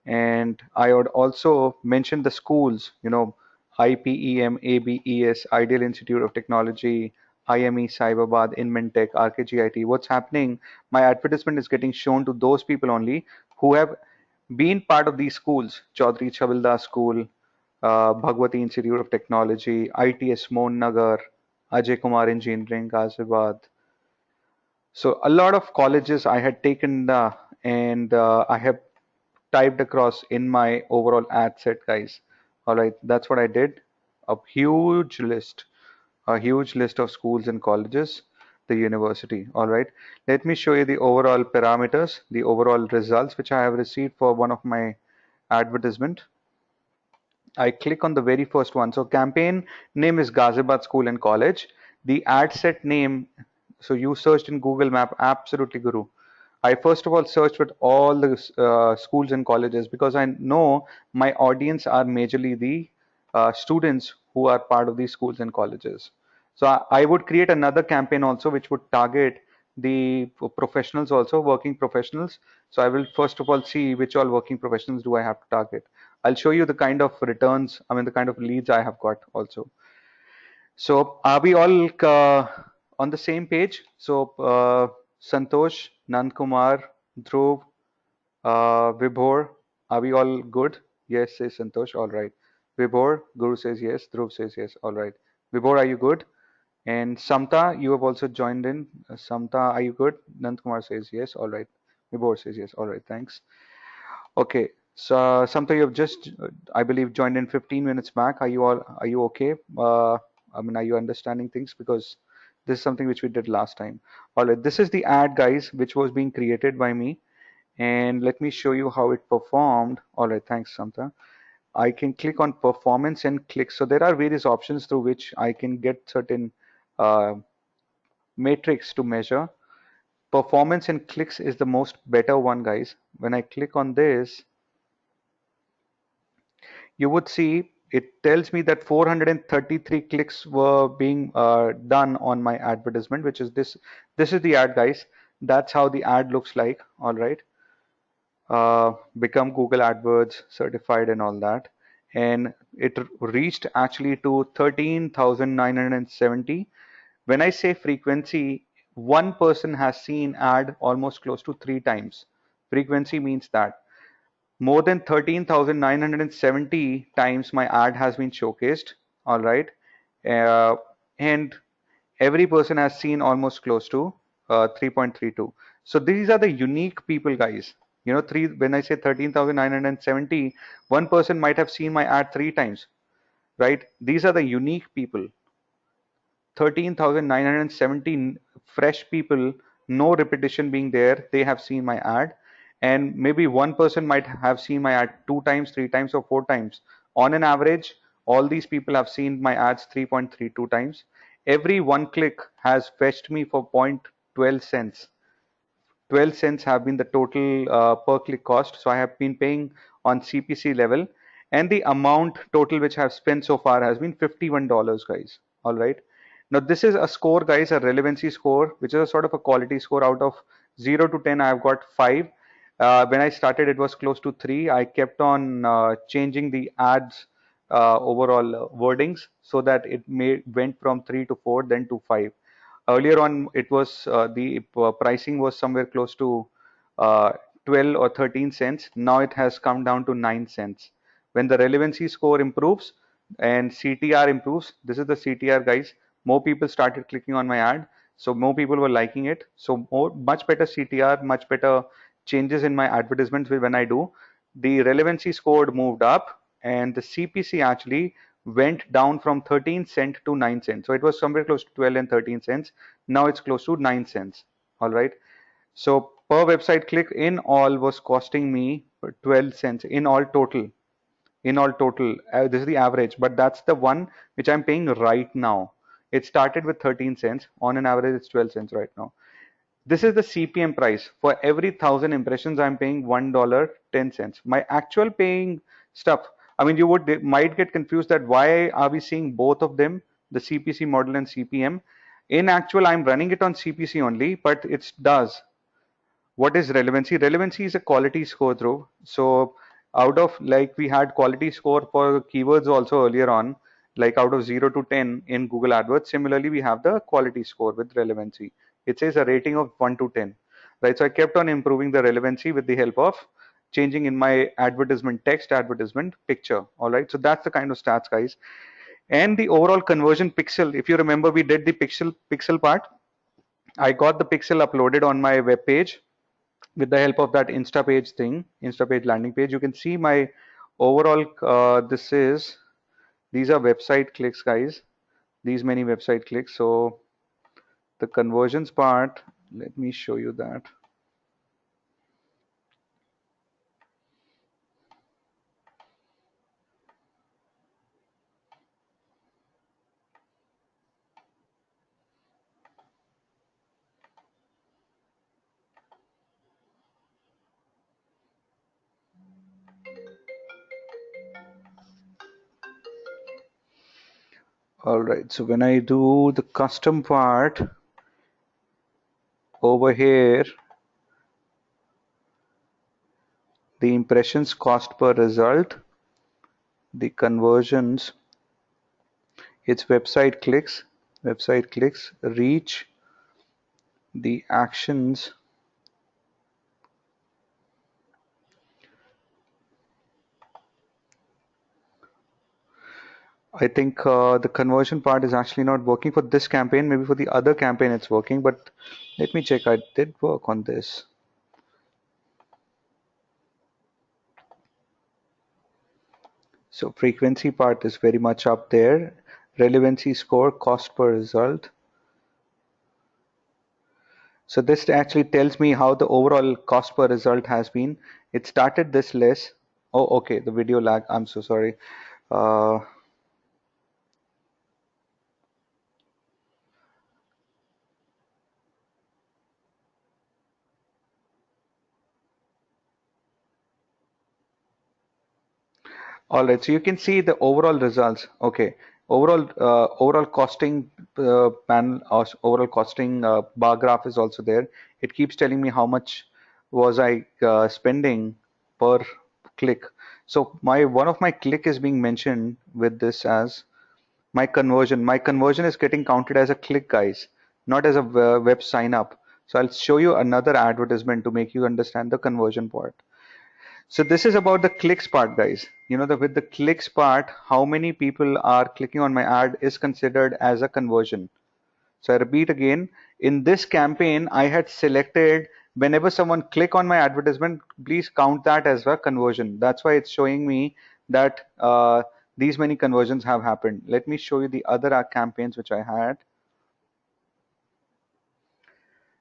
And I would also mention the schools, IPEM, ABES, Ideal Institute of Technology, IME, Cyberbad, Inventec, RKGIT. What's happening? My advertisement is getting shown to those people only who have been part of these schools: Chaudhry Chavildas School, Bhagwati Institute of Technology, ITS Mohan Nagar, Ajay Kumar Engineering, Ghaziabad. So a lot of colleges I had taken and I have typed across in my overall ad set, guys. All right, that's what I did. A huge list, a huge list of schools and colleges, the university. All right, let me show you the overall parameters, the overall results which I have received for one of my advertisement. I click on the very first one. So campaign name is Ghaziabad School and College. The ad set name, so you searched in Google Map, absolutely Guru. I first of all searched with all the schools and colleges because I know my audience are majorly the students who are part of these schools and colleges. So I would create another campaign also which would target the professionals also, working professionals. So I will first of all see which all working professionals do I have to target. I'll show you the kind of returns, I mean the kind of leads I have got also. So are we all on the same page? So Santosh, Nandkumar, Dhruv, Vibhor, are we all good? Yes, says Santosh. All right. Vibhor, Guru says yes. Dhruv says yes. All right. Vibhor, are you good? And Samta, you have also joined in. Samta, are you good? Nandkumar says yes. All right. Vibhor says yes. All right. Thanks. Okay. So Samta, you have just, I believe, joined in 15 minutes back. Are you okay? I mean, are you understanding things? Because this is something which we did last time. All right. This is the ad, guys, which was being created by me. And let me show you how it performed. All right, thanks, Samta. I can click on performance and click. So there are various options through which I can get certain uh, matrix to measure. Performance and clicks is the most better one, guys. When I click on this, you would see it tells me that 433 clicks were being done on my advertisement, which is this. This is the ad, guys. That's how the ad looks like. All right. Become Google AdWords certified and all that. And it reached actually to 13,970. When I say frequency, one person has seen ad almost close to 3 times. Frequency means that more than 13,970 times my ad has been showcased. All right. Uh, and every person has seen almost close to 3.32. So these are the unique people, guys. You know, when I say 13,970, one person might have seen my ad 3 times, right? These are the unique people. 13,917 fresh people, no repetition being there, they have seen my ad. And maybe one person might have seen my ad 2 times, 3 times, or 4 times. On an average, all these people have seen my ads 3.32 times. Every one click has fetched me for 0.12 cents. 12 cents have been the total per click cost. So I have been paying on CPC level, and the amount total which I have spent so far has been $51, guys. All right. Now this is a score, guys, a relevancy score, which is a sort of a quality score. Out of 0 to 10, I have got 5. When I started, it was close to 3. I kept on changing the ads overall wordings so that it went from 3 to 4, then to 5. Earlier on, it was the pricing was somewhere close to uh, 12 or 13 cents. Now it has come down to 9 cents. When the relevancy score improves and CTR improves, this is the CTR, guys. More people started clicking on my ad, so more people were liking it. So much better CTR, much better changes in my advertisements when I do. The relevancy score moved up, and the CPC actually went down from 13 cent to 9 cents. So it was somewhere close to 12 and 13 cents. Now it's close to 9 cents. All right. So per website click in all was costing me 12 cents in all total. In all total, this is the average, but that's the one which I'm paying right now. It started with 13 cents. On an average, it's 12 cents right now. This is the CPM price. For every 1,000 impressions, I'm paying $1.10. My actual paying stuff, I mean, you might get confused that why are we seeing both of them, the CPC model and CPM. In actual, I'm running it on CPC only, but it does. What is relevancy? Relevancy is a quality score through. So out of, like, we had quality score for keywords also earlier on, like out of 0 to 10 in Google AdWords. Similarly, we have the quality score with relevancy. It says a rating of 1 to 10, right? So I kept on improving the relevancy with the help of changing in my advertisement text, advertisement picture. All right. So that's the kind of stats, guys. And the overall conversion pixel, if you remember, we did the pixel part. I got the pixel uploaded on my web page with the help of that instapage thing, instapage landing page. You can see my overall these are website clicks, guys, these many website clicks. So the conversions part, let me show you that. All right, so when I do the custom part over here, the impressions cost per result, the conversions, it's website clicks, reach, the actions. I think the conversion part is actually not working for this campaign. Maybe for the other campaign it's working, but let me check. I did work on this. So frequency part is very much up there. Relevancy score, cost per result. So this actually tells me how the overall cost per result has been. It started this less. Oh, okay, the video lag. I'm so sorry. Uh, all right, so you can see the overall results. Okay, overall costing panel or overall costing bar graph is also there. It keeps telling me how much was I spending per click. So my one of my click is being mentioned with this as my conversion. My conversion is getting counted as a click, guys, not as a web sign up. So I'll show you another advertisement to make you understand the conversion part. So this is about the clicks part, guys. You know, with the clicks part, how many people are clicking on my ad is considered as a conversion. So I repeat again, in this campaign, I had selected whenever someone click on my advertisement, please count that as a conversion. That's why it's showing me that these many conversions have happened. Let me show you the other campaigns which I had.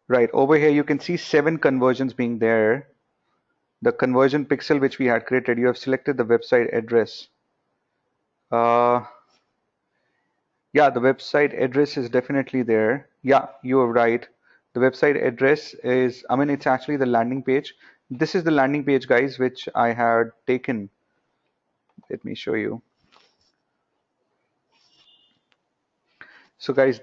Right, over here you can see 7 conversions being there. The conversion pixel which we had created, you have selected the website address. Uh, yeah, the website address is definitely there. Yeah, you are right. The website address is, I mean, it's actually the landing page. This is the landing page, guys, which I had taken. Let me show you. So, guys,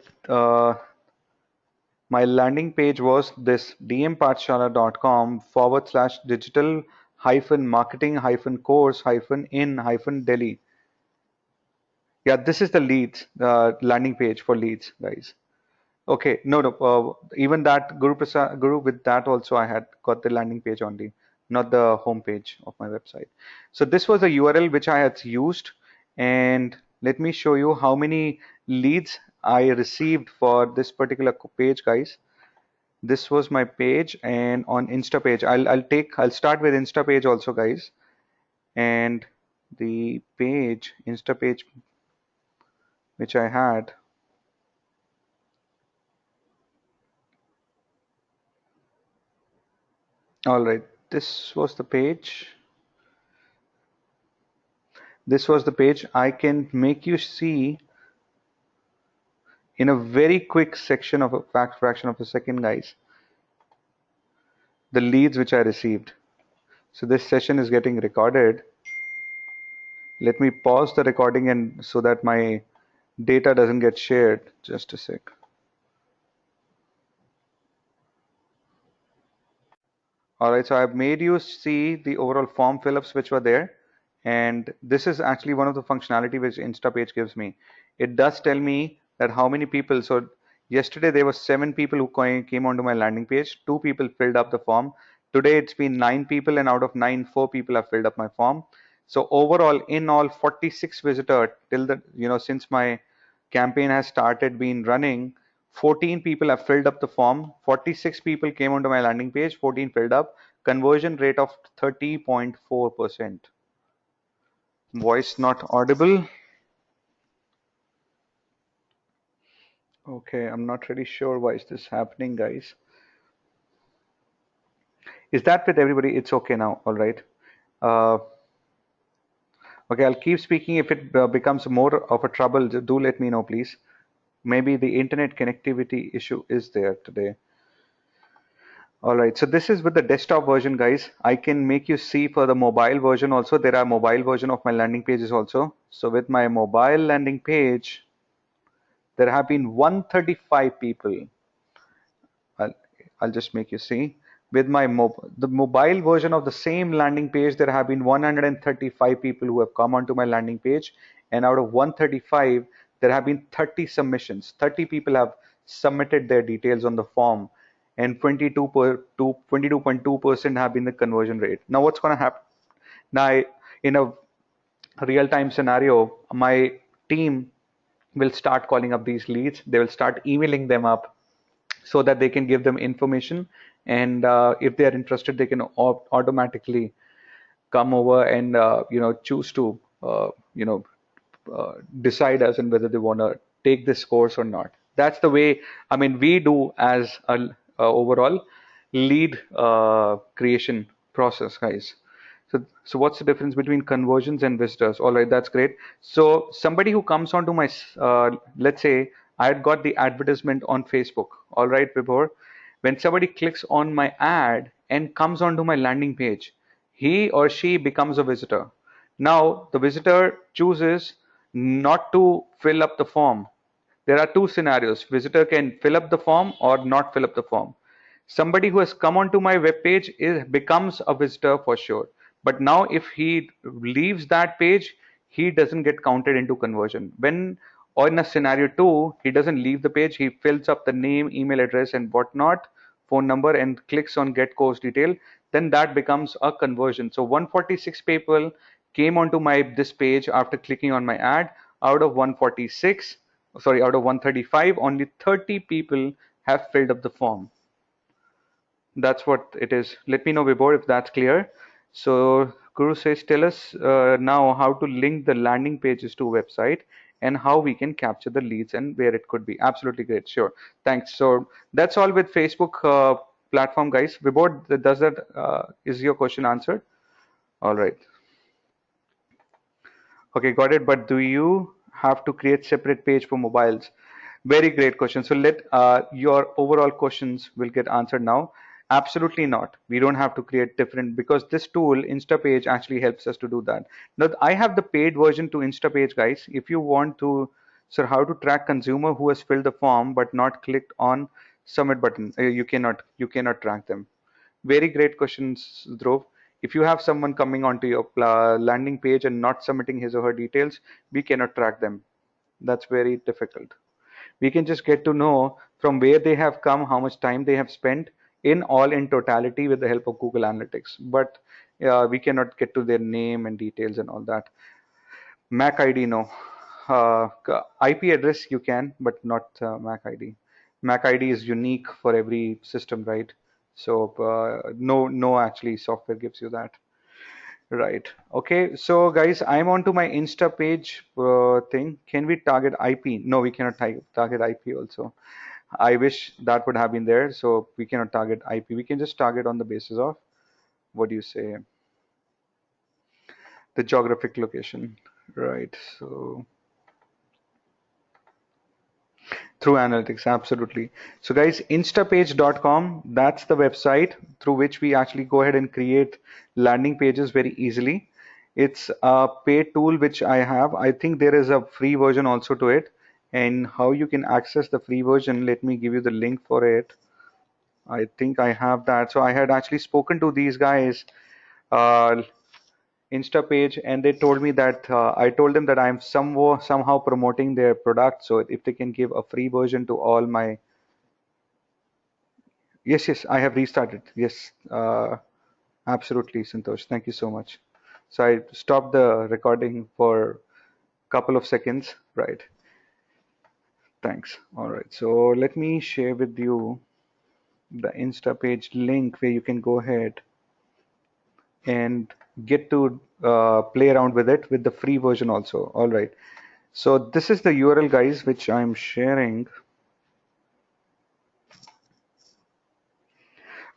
my landing page was this dmpathshala.com/digital hyphen marketing hyphen course hyphen in hyphen Delhi. Yeah, this is the leads, landing page for leads, guys. Okay, no, no. Even that Guru, with that also I had got the landing page only, not the home page of my website. So this was the URL which I had used, and let me show you how many leads I received for this particular page, guys. This was my page, and on instapage, I'll start with instapage also, guys, and the page instapage which I had. All right, this was the page. This was the page. I can make you see in a very quick section of a fraction of a second, guys, the leads which I received. So this session is getting recorded. Let me pause the recording and so that my data doesn't get shared. Just a sec. All right, so I've made you see the overall form fill-ups which were there. And this is actually one of the functionality which Instapage gives me. It does tell me that how many people. So yesterday there were 7 people who came onto my landing page. 2 people filled up the form. Today it's been 9 people, and out of 9, 4 people have filled up my form. So overall, in all, 46 visitors till the, since my campaign has started been running. 14 people have filled up the form. 46 people came onto my landing page. 14 filled up. Conversion rate of 30.4%. Voice not audible. Okay, I'm not really sure why is this happening, guys. Is that with everybody? It's okay now. All right. Uh, okay, I'll keep speaking. If it becomes more of a trouble, do let me know, please. Maybe the internet connectivity issue is there today. All right, so this is with the desktop version, guys. I can make you see for the mobile version also. There are mobile version of my landing pages also. So with my mobile landing page, there have been 135 people. I'll, I'll just make you see. With my the mobile version of the same landing page, there have been 135 people who have come onto my landing page, and out of 135, there have been 30 submissions. 30 people have submitted their details on the form, and 22.2% have been the conversion rate. Now, what's going to happen? Now, in a real-time scenario, my team will start calling up these leads. They will start emailing them up so that they can give them information, and if they are interested they can automatically come over and choose to decide as and whether they want to take this course or not. That's the way, I mean, we do as a overall lead creation process, guys. So what's the difference between conversions and visitors? All right, that's great. So somebody who comes onto my, let's say I had got the advertisement on Facebook. All right, Vibhor. When somebody clicks on my ad and comes onto my landing page, he or she becomes a visitor. Now the visitor chooses not to fill up the form. There are two scenarios. Visitor can fill up the form or not fill up the form. Somebody who has come onto my web page becomes a visitor for sure. But now if he leaves that page, he doesn't get counted into conversion. When, or in a scenario two, he doesn't leave the page, he fills up the name, email address and whatnot, phone number, and clicks on get course detail, then that becomes a conversion. So 146 people came onto my this page after clicking on my ad. Out of 146, sorry, out of 135, only 30 people have filled up the form. That's what it is. Let me know, Vibhor, if that's clear. So Guru says, tell us now how to link the landing pages to website and how we can capture the leads and where it could be. Absolutely great. Sure. Thanks. So that's all with Facebook platform, guys. Vibhor, does that is your question answered? All right. Okay, got it. But do you have to create separate page for mobiles? Very great question. So let your overall questions will get answered now. Absolutely not. We don't have to create different because this tool, instapage, actually helps us to do that. Now I have the paid version to instapage, guys. If you want to, sir, how to track consumer who has filled the form but not clicked on submit button? You cannot track them. Very great questions, Dhruv. If you have someone coming onto your landing page and not submitting his or her details, we cannot track them. That's very difficult. We can just get to know from where they have come, how much time they have spent in totality with the help of Google Analytics. But we cannot get to their name and details and all that. MAC ID, no. IP address you can, but not MAC ID. MAC ID is unique for every system, right? So no, actually software gives you that. Right. Okay. So guys, I'm onto my Insta page thing. Can we target IP? No, we cannot target IP also. I wish that would have been there. So we cannot target IP. We can just target on the basis of what do you say? The geographic location. Right. So through analytics, absolutely. So guys, instapage.com, that's the website through which we actually go ahead and create landing pages very easily. It's a paid tool which I have. I think there is a free version also to it. And how you can access the free version, let me give you the link for it. I think I have that. So I had actually spoken to these guys, uh, Instapage, and they told me that I told them that I'm somehow promoting their product. So if they can give a free version to all my. Yes, yes, I have restarted. Yes, absolutely, Santosh. Thank you so much. So I stopped the recording for a couple of seconds. Right. Thanks. All right. So let me share with you the Instapage link where you can go ahead and get to play around with it with the free version also. All right. So this is the URL, guys, which I'm sharing.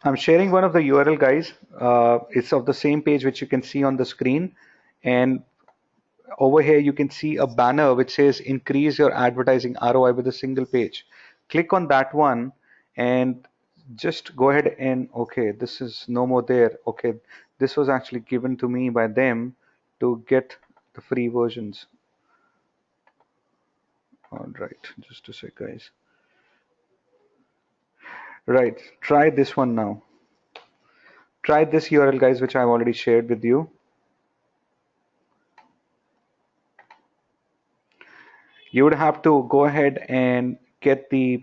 I'm sharing one of the URL, guys. It's of the same page which you can see on the screen. And over here, you can see a banner which says increase your advertising ROI with a single page. Click on that one and just go ahead and, okay, this is no more there. Okay, this was actually given to me by them to get the free versions. All right, just a sec, guys. Right, try this one now. Try this URL, guys, which I've already shared with you. You would have to go ahead and get the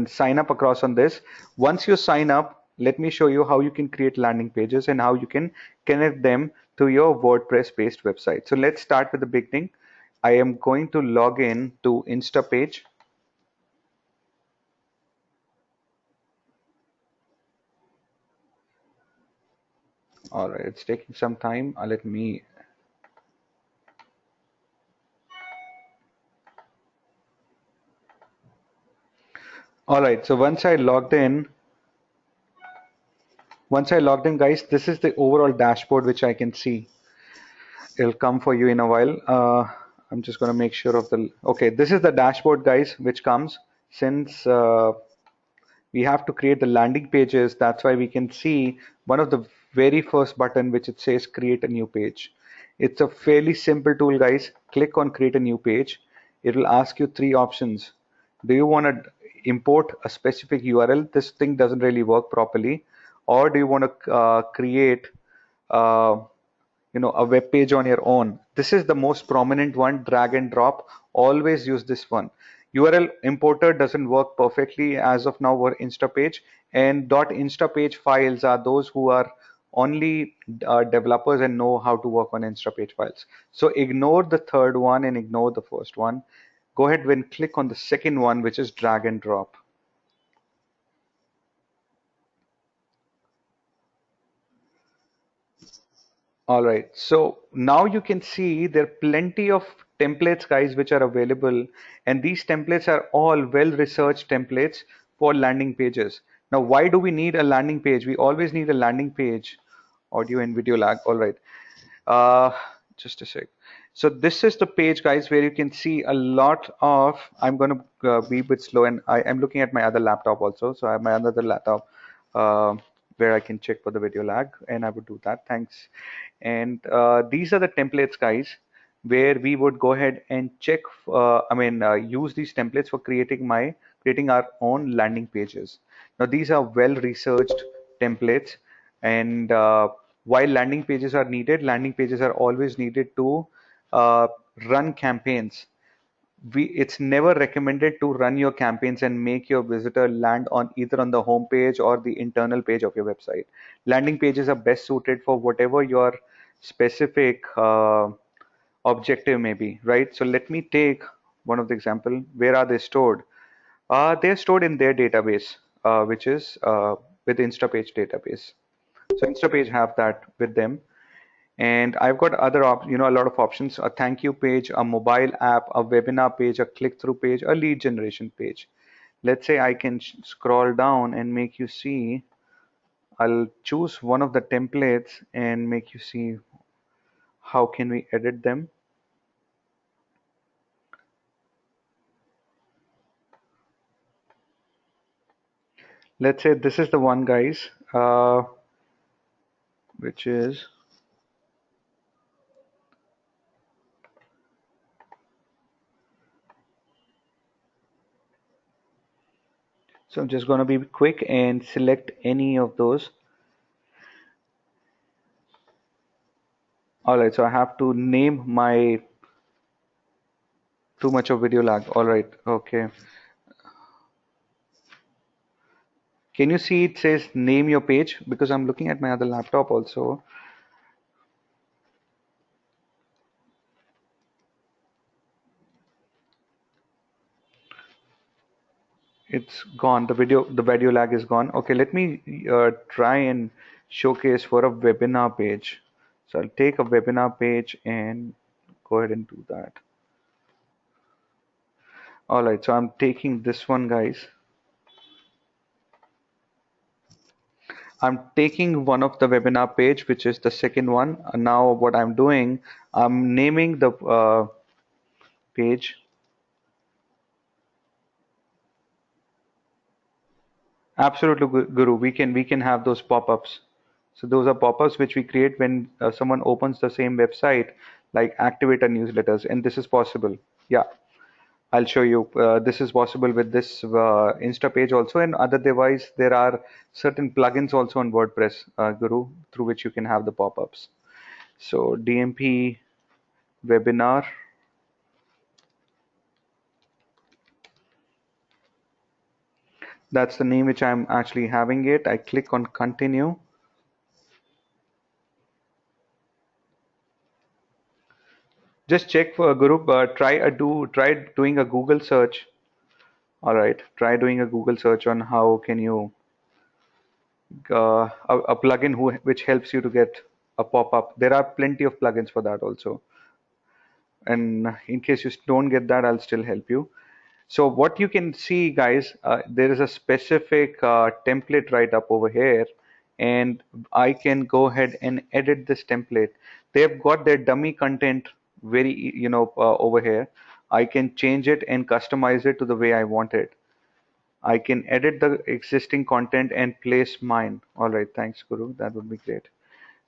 sign up across on this. Once you sign up, let me show you how you can create landing pages and how you can connect them to your WordPress based website. So let's start with the beginning. I am going to log in to Instapage. All right, it's taking some time. Let me. All right, so once I logged in, guys, this is the overall dashboard which I can see. It'll come for you in a while. I'm just going to make sure of the, okay, this is the dashboard, guys, which comes since we have to create the landing pages. That's why we can see one of the very first button, which it says create a new page. It's a fairly simple tool, guys. Click on create a new page. It will ask you three options. Do you want to import a specific URL? This thing doesn't really work properly. Or do you want to create uh, a web page on your own? This is the most prominent one, drag and drop. Always use this one. URL importer doesn't work perfectly as of now for instapage, and .instapage files are those who are only developers and know how to work on instapage files. So ignore the third one and ignore the first one. Go ahead and click on the second one, which is drag and drop. All right, so now you can see there are plenty of templates, guys, which are available, and these templates are all well-researched templates for landing pages. Now, why do we need a landing page? We always need a landing page. Audio and video lag. All right. Uh, just a sec. So this is the page, guys, where you can see a lot of, I'm going to be a bit slow, and I'm looking at my other laptop also. So I have my other laptop where I can check for the video lag, and I would do that. Thanks. And these are the templates, guys, where we would go ahead and check, use these templates for creating our own landing pages. Now, these are well-researched templates, and while landing pages are always needed to uh, run campaigns. It's never recommended to run your campaigns and make your visitor land on either on the home page or the internal page of your website. Landing pages are best suited for whatever your specific objective may be, right? So let me take one of the example. Where are they stored? They're stored in their database, which is with Instapage database. So Instapage have that with them. And I've got a lot of options: a thank you page, a mobile app, a webinar page, a click-through page, a lead generation page. Let's say I can scroll down and make you see. I'll choose one of the templates and make you see how can we edit them. Let's say this is the one, guys, which is, so I'm just going to be quick and select any of those. All right, so I have to name my, too much of video lag. All right, okay. Can you see it says name your page? Because I'm looking at my other laptop also. It's gone. The video lag is gone. Okay, let me try and showcase for a webinar page. So I'll take a webinar page and go ahead and do that. All right, so I'm taking this one, guys. I'm taking one of the webinar page, which is the second one. And now what I'm doing, I'm naming the page. Absolutely, Guru. We can have those pop-ups. So those are pop-ups which we create when someone opens the same website, like activator newsletters, and this is possible. Yeah, I'll show you. This is possible with this Insta page also, and other device. There are certain plugins also on WordPress, Guru, through which you can have the pop-ups. So DMP webinar. That's the name which I'm actually having it. I click on continue. Just check for Guru. Try doing a Google search. All right, try doing a Google search on how can you a plugin which helps you to get a pop-up. There are plenty of plugins for that also. And in case you don't get that, I'll still help you. So what you can see, guys, there is a specific template right up over here, and I can go ahead and edit this template. They've got their dummy content very, over here. I can change it and customize it to the way I want it. I can edit the existing content and place mine. All right, thanks, Guru. That would be great.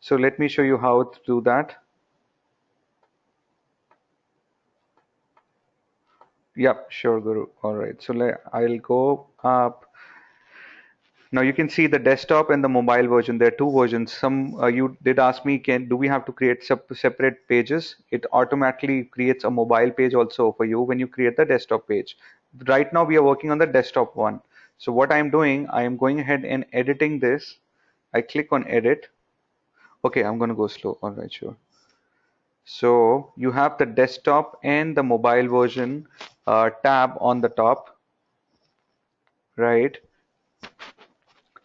So let me show you how to do that. Yep, sure, Guru. All right, so I'll go up. Now you can see the desktop and the mobile version. There are two versions. Some you did ask me, do we have to create separate pages? It automatically creates a mobile page also for you when you create the desktop page. Right now we are working on the desktop one. So what I'm doing, I am going ahead and editing this. I click on edit. Okay, I'm going to go slow. All right, sure. So you have the desktop and the mobile version tab on the top, right?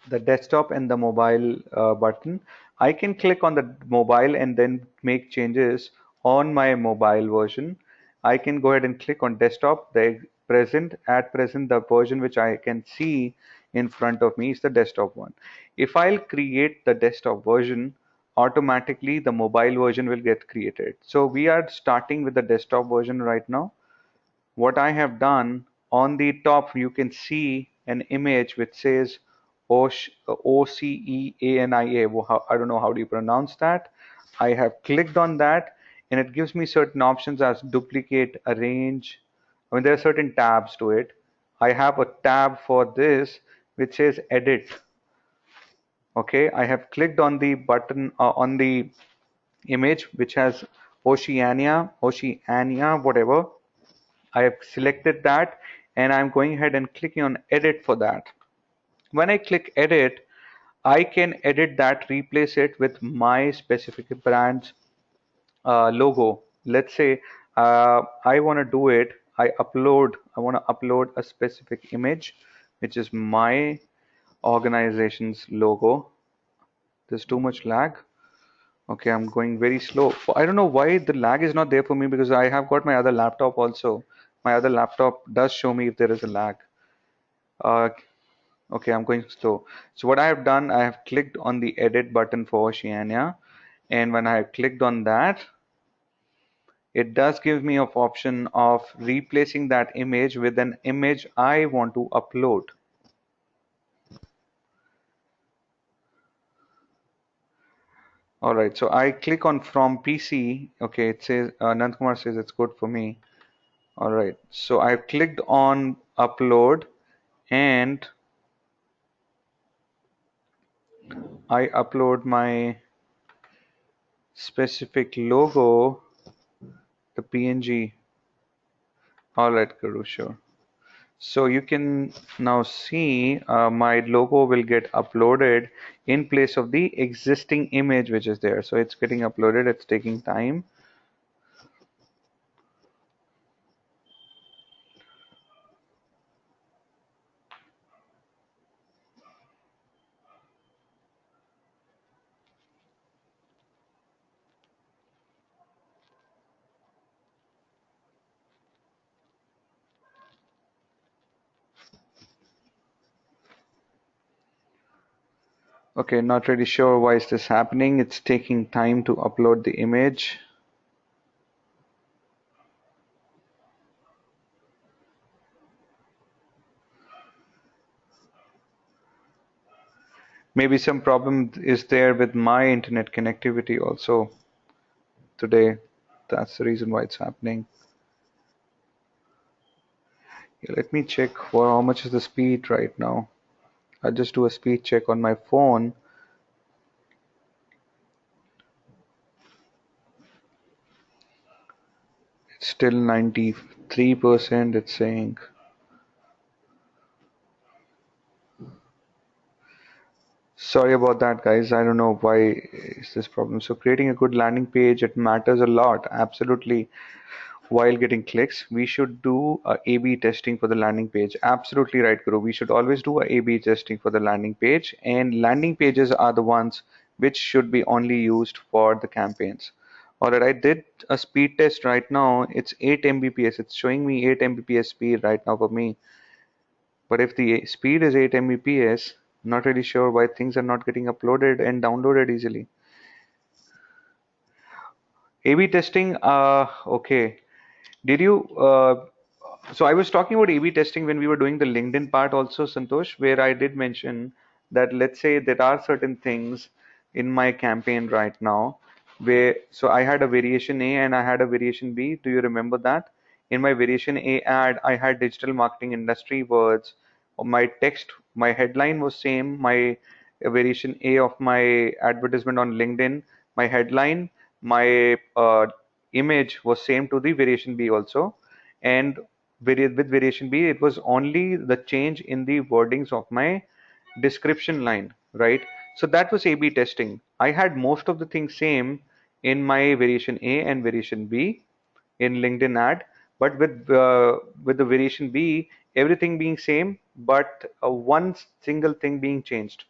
The desktop and the mobile button. I can click on the mobile and then make changes on my mobile version. I can go ahead and click on desktop. At present, the version which I can see in front of me is the desktop one. If I'll create the desktop version, automatically the mobile version will get created. So we are starting with the desktop version right now. What I have done, on the top you can see an image which says OCEANIA. I don't know how do you pronounce that. I have clicked on that and it gives me certain options as duplicate, arrange. I mean, there are certain tabs to it. I have a tab for this which says edit. Okay, I have clicked on the button on the image which has Oceania, whatever. I have selected that and I'm going ahead and clicking on edit for that. When I click edit, I can edit that, replace it with my specific brand's logo. Let's say I want to do it. I want to upload a specific image, which is my organization's logo. There's too much lag. Okay, I'm going very slow. I don't know why the lag is not there for me because I have got my other laptop also. My other laptop does show me if there is a lag. Uh, okay, I'm going slow. So what I have done, I have clicked on the edit button for Oceania. And when I have clicked on that, it does give me an option of replacing that image with an image I want to upload. All right, so I click on from PC. Okay, it says Nandkumar says it's good for me. All right, so I've clicked on upload and I upload my specific logo, the PNG. All right, Guru, sure. So you can now see my logo will get uploaded in place of the existing image which is there. So it's getting uploaded, it's taking time. Okay, not really sure why is this happening. It's taking time to upload the image. Maybe some problem is there with my internet connectivity also today. That's the reason why it's happening. Yeah, let me check for how much is the speed right now. I'll just do a speed check on my phone. It's still 93%, it's saying. Sorry about that, guys. I don't know why is this problem. So creating a good landing page, it matters a lot. Absolutely. While getting clicks, we should do a A/B testing for the landing page. Absolutely right, Guru. We should always do a A/B testing for the landing page, and landing pages are the ones which should be only used for the campaigns. All right, I did a speed test right now. It's 8 Mbps. It's showing me 8 Mbps speed right now for me. But if the speed is 8 Mbps, not really sure why things are not getting uploaded and downloaded easily. A/B testing, okay. Did you, so I was talking about A/B testing when we were doing the LinkedIn part also, Santosh, where I did mention that let's say there are certain things in my campaign right now where, so I had a variation A and I had a variation B. Do you remember that? In my variation A ad, I had digital marketing industry words. My text, my headline was same. My variation A of my advertisement on LinkedIn, my headline, my image was same to the variation B also, and with variation B it was only the change in the wordings of my description line, right? So that was A/B testing. I had most of the things same in my variation A and variation B in LinkedIn ad, but with the variation B, everything being same, but one single thing being changed.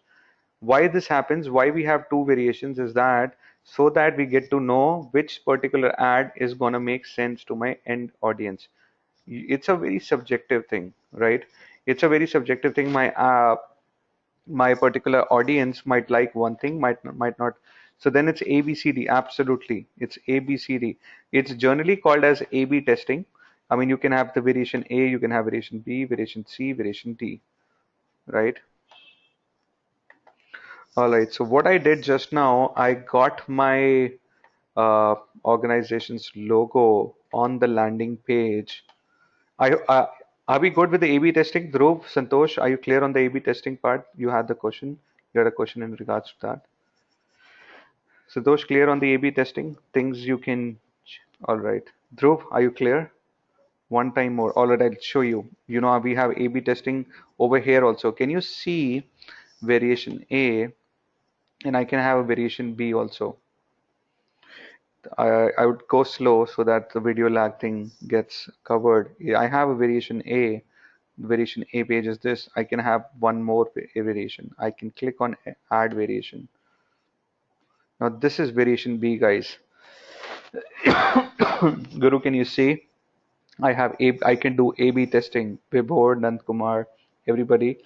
Why this happens, why we have two variations is that so that we get to know which particular ad is going to make sense to my end audience. It's a very subjective thing, right? It's a very subjective thing. My particular audience might like one thing, might not. So then it's ABCD. Absolutely, it's ABCD. It's generally called as A/B testing. I mean, you can have the variation A, you can have variation B, variation C, variation D, right? All right, so what I did just now, I got my uh, organization's logo on the landing page. Are we good with the A/B testing? Dhruv, Santosh, are you clear on the A/B testing part? You had the question. You had a question in regards to that. Santosh, clear on the A/B testing? Things you can. All right. Dhruv, are you clear? One time more. All right, I'll show you. You know, we have A/B testing over here also. Can you see variation A? And I can have a variation B also. I would go slow so that the video lag thing gets covered. Yeah, I have a variation A. Variation A page is this. I can have one more variation. I can click on add variation. Now this is variation B, guys. Guru, can you see? I can do A/B testing. Vibhor, Nand Kumar, everybody.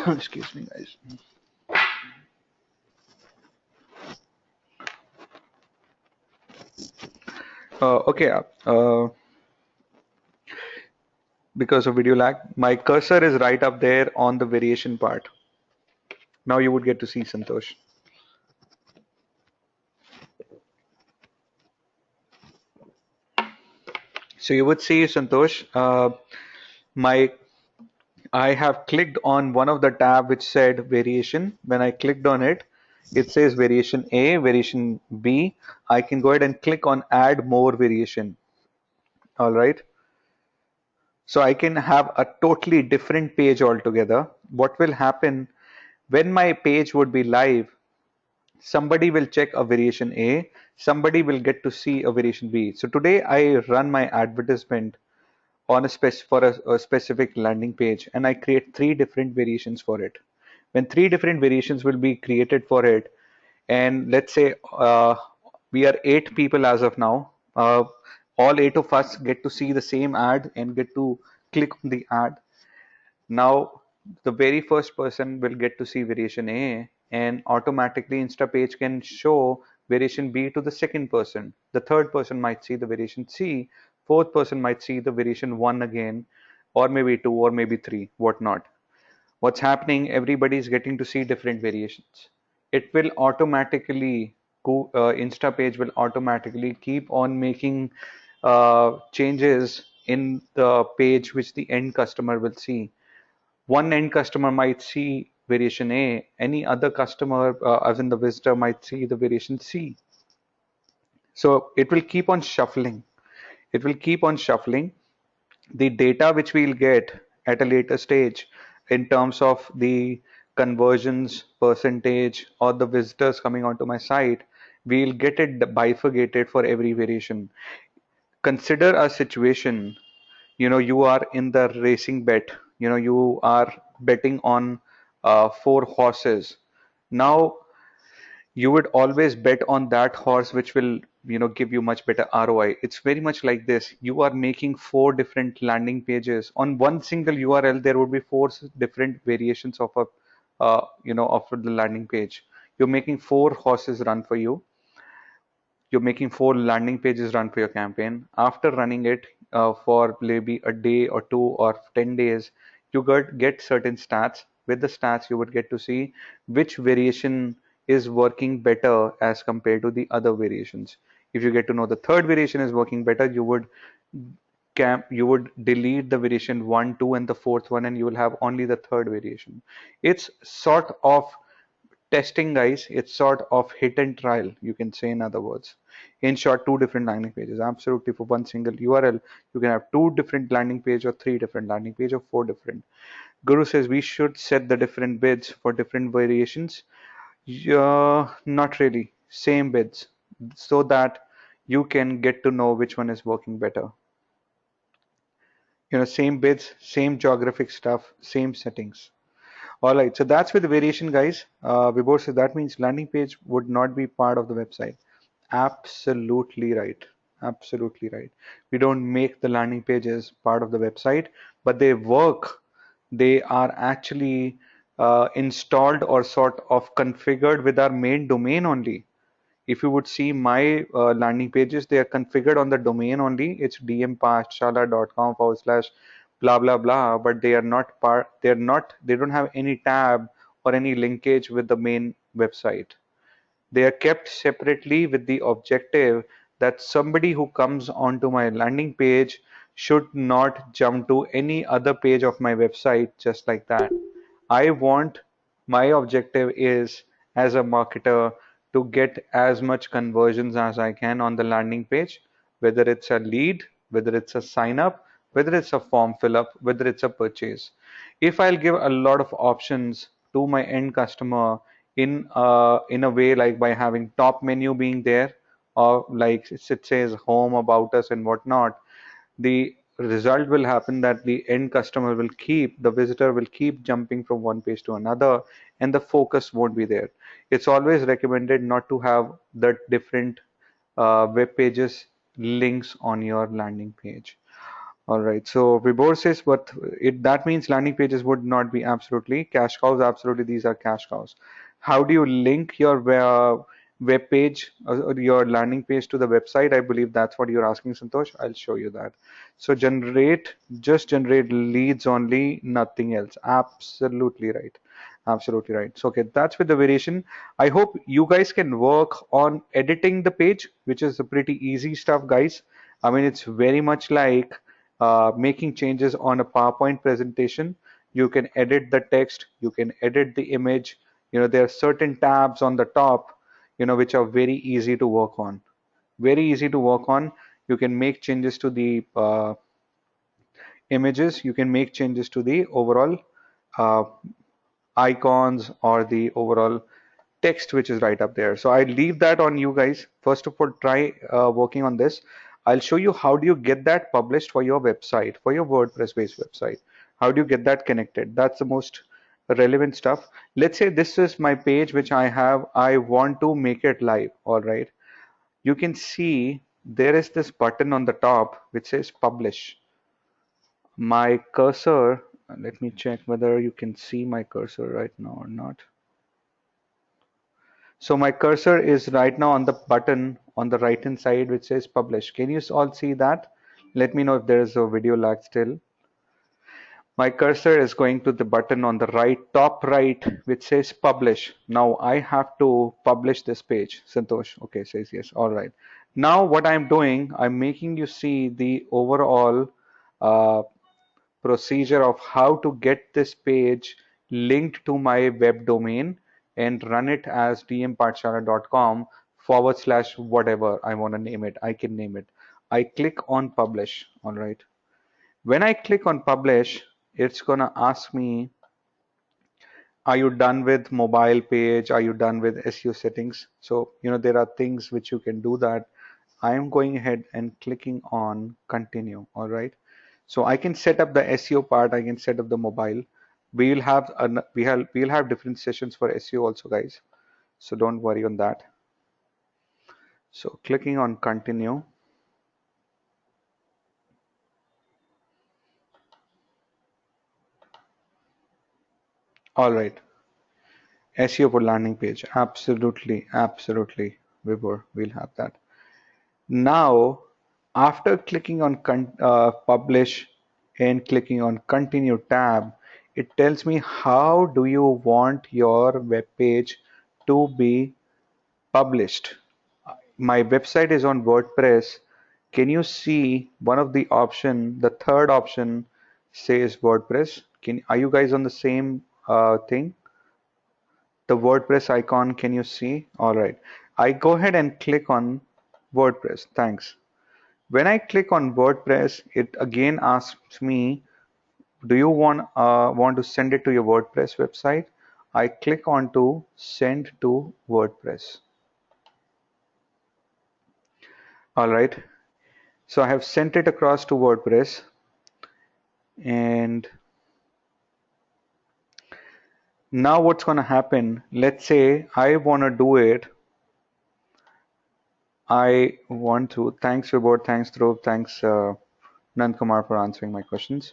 Excuse me, guys. Okay. Because of video lag, my cursor is right up there on the variation part. Now you would get to see Santosh. So you would see Santosh. My I have clicked on one of the tab which said variation. When I clicked on it, it says variation A, variation B. I can go ahead and click on add more variation. All right. So I can have a totally different page altogether. What will happen when my page would be live? Somebody will check a variation A, somebody will get to see a variation B. So today I run my advertisement on a specific landing page and I create three different variations for it. When three different variations will be created for it, and let's say we are 8 people as of now, all 8 of us get to see the same ad and get to click on the ad. Now, the very first person will get to see variation A, and automatically instapage can show variation B to the second person. The third person might see the variation C, fourth person might see the variation 1 again, or maybe 2, or maybe 3, whatnot. What's happening, everybody is getting to see different variations. It will automatically instapage will automatically keep on making changes in the page which the end customer will see. One end customer might see variation A, any other customer, as in the visitor, might see the variation C. So it will keep on shuffling. It will keep on shuffling. The data which we'll get at a later stage in terms of the conversions percentage or the visitors coming onto my site, we'll get it bifurcated for every variation. Consider a situation, you are in the racing bet, you are betting on 4 horses. Now you would always bet on that horse which will give you much better ROI. It's very much like this. You are making four different landing pages on one single URL. There would be four different variations of a of the landing page. You're making four horses run for you. You're making four landing pages run for your campaign. After running it for maybe a day or 2 or 10 days, you get certain stats. With the stats, you would get to see which variation is working better as compared to the other variations. If you get to know the third variation is working better, you would delete the variation 1, 2, and the fourth one, and you will have only the third variation. It's sort of testing, guys. It's sort of hit and trial, you can say, in other words. In short, two different landing pages. Absolutely, for one single URL, you can have two different landing page or three different landing page or four different. Guru says we should set the different bids for different variations. Yeah, not really. Same bids, so that you can get to know which one is working better. Same bids, same geographic stuff, same settings. All right, so that's with the variation, guys. Vibhor says that means landing page would not be part of the website. Absolutely right. Absolutely right. We don't make the landing pages part of the website, but they work. They are actually installed or sort of configured with our main domain only. If you would see my landing pages, they are configured on the domain only. It's dmpathshala.com/ blah blah blah, but they are not part. They don't have any tab or any linkage with the main website. They are kept separately with the objective that somebody who comes onto my landing page should not jump to any other page of my website just like that. I want My objective is, as a marketer, to get as much conversions as I can on the landing page, whether it's a lead, whether it's a sign up, whether it's a form fill up, whether it's a purchase. If I'll give a lot of options to my end customer in a way, like by having top menu being there, or like it says home, about us, and whatnot, the result will happen that the end customer will keep, the visitor will keep jumping from one page to another, and the focus won't be there. It's always recommended not to have the different web pages links on your landing page. All right. So Vibor says, but that means landing pages would not be absolutely cash cows. Absolutely, these are cash cows. How do you link your web page, or your landing page, to the website? I believe that's what you're asking, Santosh. I'll show you that. So just generate leads only, nothing else. Absolutely right. Absolutely right. So okay, that's with the variation. I hope you guys can work on editing the page, which is a pretty easy stuff, guys. I mean, it's very much like making changes on a PowerPoint presentation. You can edit the text, you can edit the image. There are certain tabs on the top, which are very easy to work on. Very easy to work on. You can make changes to the images. You can make changes to the overall uh, icons or the overall text which is right up there. So I leave that on you guys. First of all, try working on this. I'll show you how do you get that published for your website, for your WordPress based website. How do you get that connected? That's the most relevant stuff. Let's say this is my page which I have. I want to make it live. All right. You can see there is this button on the top which says publish. My cursor, let me check whether you can see my cursor right now or not. So my cursor is right now on the button on the right hand side which says publish. Can you all see that? Let me know if there is a video lag still. My cursor is going to the button on the top right which says publish. Now I have to publish this page. Santosh, okay, says yes. All right. Now what I'm doing, I'm making you see the overall uh, procedure of how to get this page linked to my web domain and run it as dmpathshala.com/ whatever I want to name it. I can name it. I click on publish. All right. When I click on publish, it's gonna ask me, are you done with mobile page? Are you done with SEO settings? So, there are things which you can do that. I am going ahead and clicking on continue. All right. So I can set up the SEO part. I can set up the mobile. We'll have different sessions for SEO also, guys. so don't worry on that. So clicking on continue. All right, SEO for landing page. Absolutely, absolutely, Vibhor, we'll have that. Now, after clicking on publish and clicking on continue tab, it tells me how do you want your web page to be published. My website is on WordPress. Can you see one of the option, the third option says WordPress? Are you guys on the same thing? The WordPress icon, can you see? All right. I go ahead and click on WordPress. Thanks. When I click on WordPress, it again asks me, do you want to send it to your WordPress website? I click on to send to WordPress. All right. So I have sent it across to WordPress, and now what's going to happen? Let's say I want to do it. I want to. Thanks, Vibhor. Thanks, Dhruv. Thanks, Nand Kumar, for answering my questions.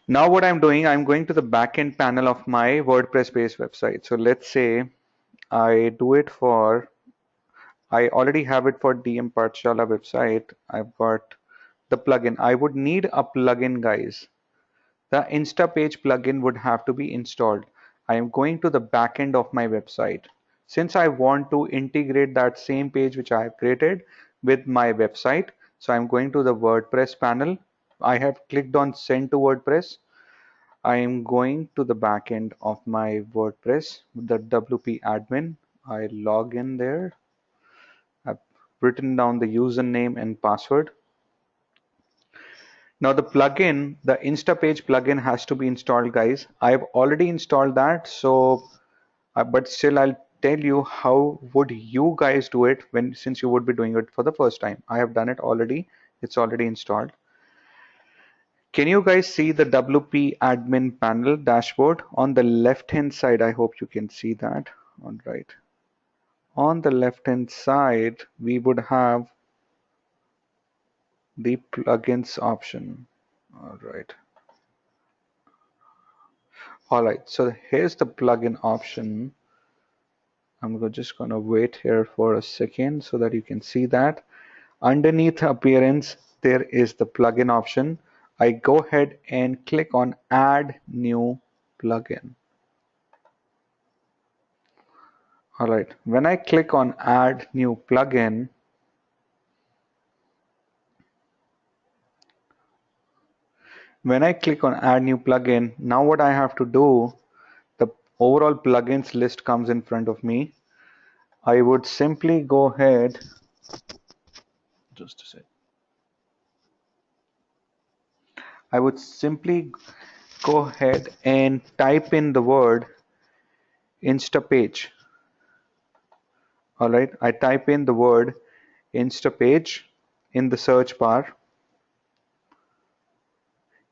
Now what I'm doing, I'm going to the backend panel of my WordPress based website. So let's say I do it for, I already have it for DM Pathshala website. I've got the plugin. I would need a plugin, guys. The instapage plugin would have to be installed. I am going to the backend of my website. Since I want to integrate that same page which I have created with my website, so I'm going to the WordPress panel. I have clicked on send to WordPress. I am going to the backend of my WordPress, the WP admin. I log in there. I've written down the username and password. Now the plugin, the instapage plugin has to be installed, guys. I've already installed that, so but still I'll tell you how would you guys do it since you would be doing it for the first time. I have done it already. It's already installed. Can you guys see the WP admin panel dashboard on the left hand side? I hope you can see that. All right. On the left hand side, we would have the plugins option. All right. All right. So here's the plugin option. I'm just going to wait here for a second so that you can see that. Underneath appearance, there is the plugin option. I go ahead and click on add new plugin. All right, when I click on add new plugin, now what I have to do, the overall plugins list comes in front of me. I would simply go ahead, just a sec. I would simply go ahead and type in the word instapage. All right, I type in the word instapage in the search bar.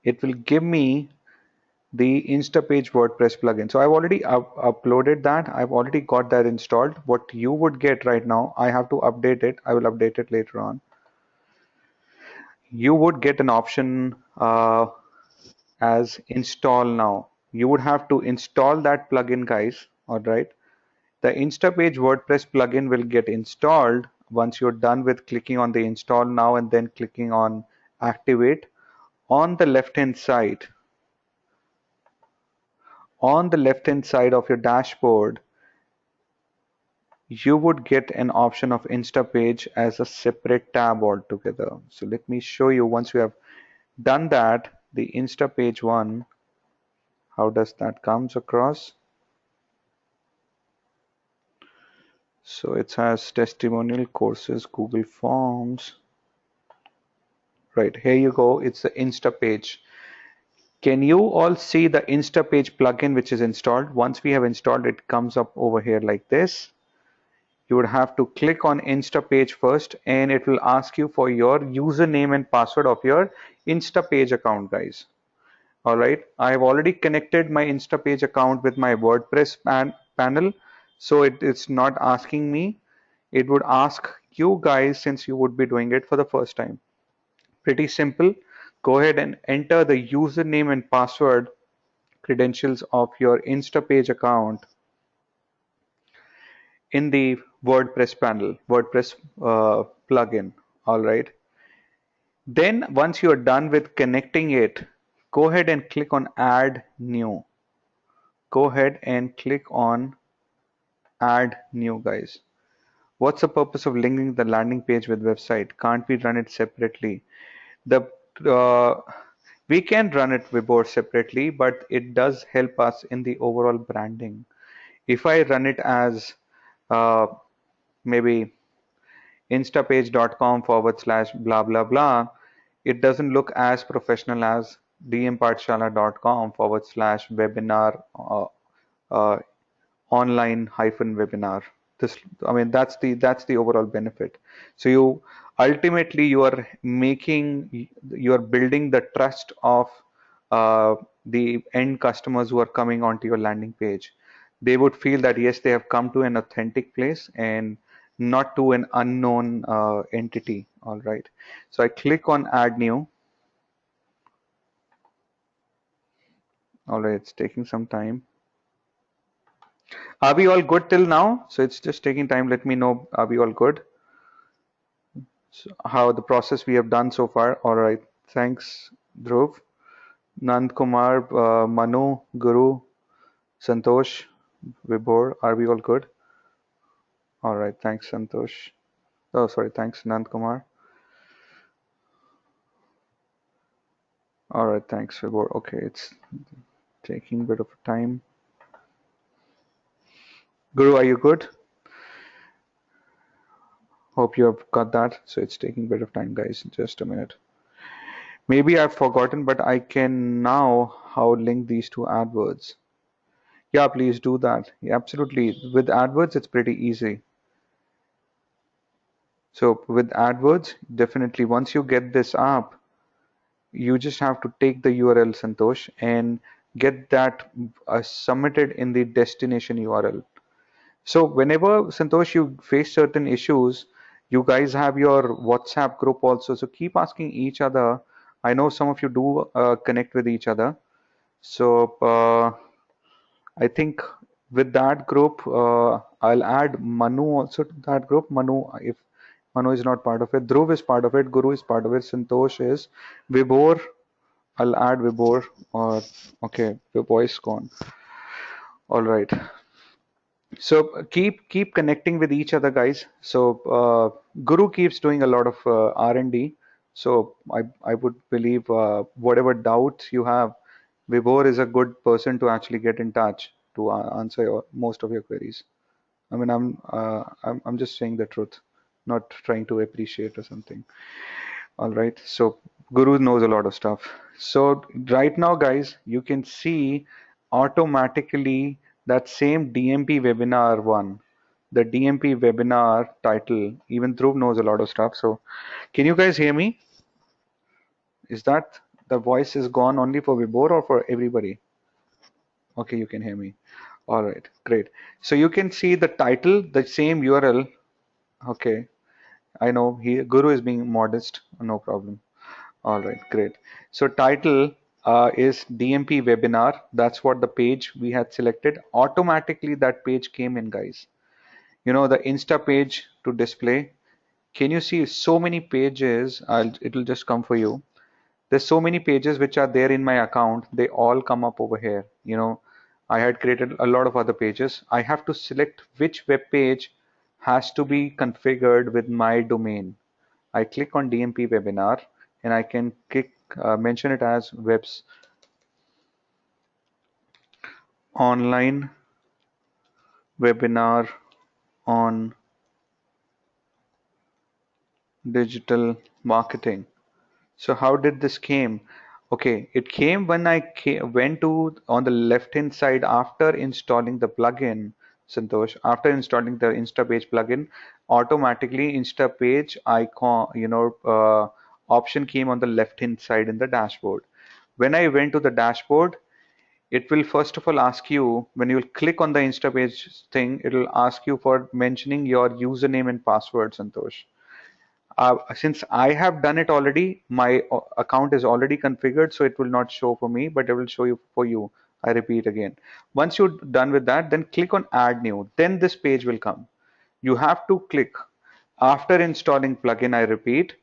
It will give me the instapage WordPress plugin. So I've already uploaded that. I've already got that installed. What you would get right now, I have to update it. I will update it later on. You would get an option as install now. You would have to install that plugin, guys. All right. The instapage WordPress plugin will get installed once you're done with clicking on the install now and then clicking on activate. On the left hand side, of your dashboard, you would get an option of instapage as a separate tab altogether. So let me show you, once we have done that, the instapage one, how does that comes across. So it has testimonial, courses, Google Forms. Right, here you go. It's the instapage. Can you all see the instapage plugin which is installed? Once we have installed it, comes up over here like this. You would have to click on instapage first, and it will ask you for your username and password of your instapage account, guys. All right, I have already connected my instapage account with my WordPress panel, So it's not asking me. It would ask you guys since you would be doing it for the first time. Pretty simple. Go ahead and enter the username and password credentials of your Instapage account in the WordPress panel, WordPress plugin. All right. Then once you're done with connecting it, go ahead and click on Add New. Go ahead and click on Add New, guys. What's the purpose of linking the landing page with website? Can't we run it separately? The uh, we can run it Vibor separately, but it does help us in the overall branding. If I run it as uh, maybe instapage.com/ blah blah blah, it doesn't look as professional as dmpatshala.com/webinar uh, online hyphen webinar. This, I mean, that's the overall benefit. So ultimately you are building the trust of uh, the end customers who are coming onto your landing page. They would feel that yes, they have come to an authentic place and not to an unknown entity. All right. So I click on add new. All right, it's taking some time. Are we all good till now? So it's just taking time. Let me know. Are we all good? So how the process we have done so far. All right. Thanks, Dhruv. Nand Kumar, Manu, Guru, Santosh, Vibhor. Are we all good? All right. Thanks, Santosh. Oh, sorry. Thanks, Nand Kumar. All right. Thanks, Vibhor. Okay. It's taking a bit of time. Guru, are you good? Hope you have got that. So it's taking a bit of time, guys. Just a minute. Maybe I've forgotten, but I can now how link these two AdWords. Yeah, please do that. Yeah, absolutely. With AdWords, it's pretty easy. So with AdWords, definitely once you get this up, you just have to take the URL, Santosh, and get that submitted in the destination URL. So whenever, Santosh, you face certain issues, you guys have your WhatsApp group also. So keep asking each other. I know some of you do connect with each other. So I think with that group, I'll add Manu also to that group. Manu, if Manu is not part of it, Dhruv is part of it, Guru is part of it, Santosh is, Vibhor, I'll add Vibhor, or okay, Vibhor is gone. All right. So keep connecting with each other, guys. So Guru keeps doing a lot of R&D. So I would believe whatever doubts you have, Vibhor is a good person to actually get in touch to answer most of your queries. I mean, I'm just saying the truth, not trying to appreciate or something. All right. So Guru knows a lot of stuff. So right now, guys, you can see automatically that same DMP webinar one, the DMP webinar title. Even Dhruv knows a lot of stuff. So can you guys hear me? Is that the voice is gone only for Vibor or for everybody? Okay, you can hear me. All right, great. So you can see the title, the same URL. Okay, I know Guru is being modest. No problem. All right, great. So title is DMP webinar. That's what the page we had selected. Automatically that page came in, guys. You know, the Insta page to display. Can you see so many pages? It'll just come for you. There's so many pages which are there in my account. They all come up over here. You know, I had created a lot of other pages. I have to select which web page has to be configured with my domain. I click on DMP webinar and I can mention it as webs online webinar on digital marketing. So how did this came? Okay, it came when I went to on the left hand side after installing the plugin, Santosh. After installing the Instapage plugin, automatically Instapage icon, option came on the left hand side in the dashboard. When I went to the dashboard, it will first of all ask you, when you click on the instapage thing, it will ask you for mentioning your username and password, Santosh. Since I have done it already, my account is already configured, so it will not show for me, but it will show you for you. I repeat again. Once you're done with that, then click on Add New. Then this page will come. You have to click after installing plugin. I repeat,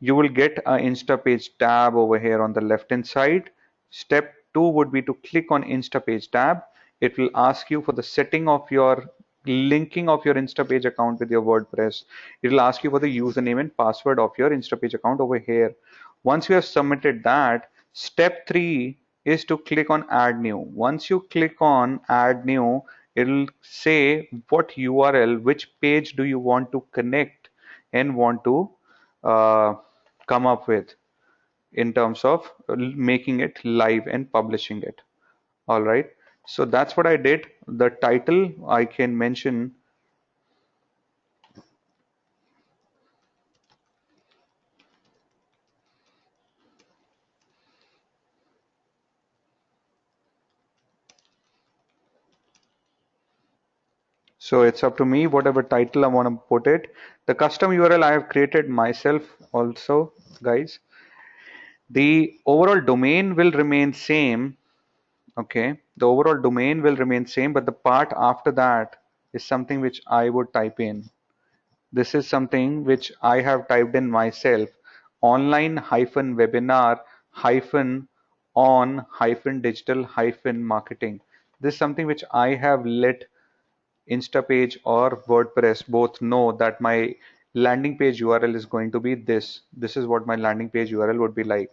you will get a Instapage tab over here on the left hand side. Step 2 would be to click on Instapage tab. It will ask you for the setting of your linking of your Instapage account with your WordPress. It will ask you for the username and password of your Instapage account over here. Once you have submitted that, step 3 is to click on Add New. Once you click on Add New, it'll say what URL, which page do you want to connect and want to uh, come up with in terms of making it live and publishing it. All right. So that's what I did. The title I can mention. So it's up to me whatever title I want to put it. The custom URL I have created myself also, guys. The overall domain will remain same. Okay, the overall domain will remain same, but the part after that is something which I would type in. This is something which I have typed in myself. Online hyphen webinar hyphen on hyphen digital hyphen marketing. This is something which I have let Instapage or WordPress both know that my landing page URL is going to be this. This is what my landing page URL would be like.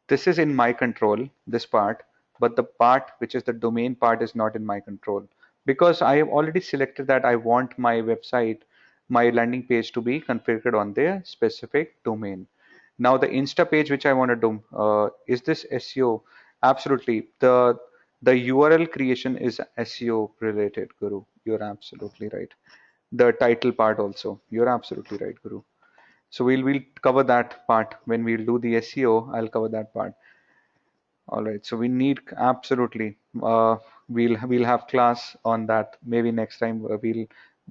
This is in my control, this part, but the part which is the domain part is not in my control, because I have already selected that I want my website, my landing page to be configured on their specific domain. Now the Insta page which I want to do, is this SEO? Absolutely. The URL creation is SEO related, Guru. You're absolutely right. The title part also. You're absolutely right, Guru. So we'll cover that part when we'll do the SEO. I'll cover that part. All right. So we need absolutely. We'll have class on that maybe next time.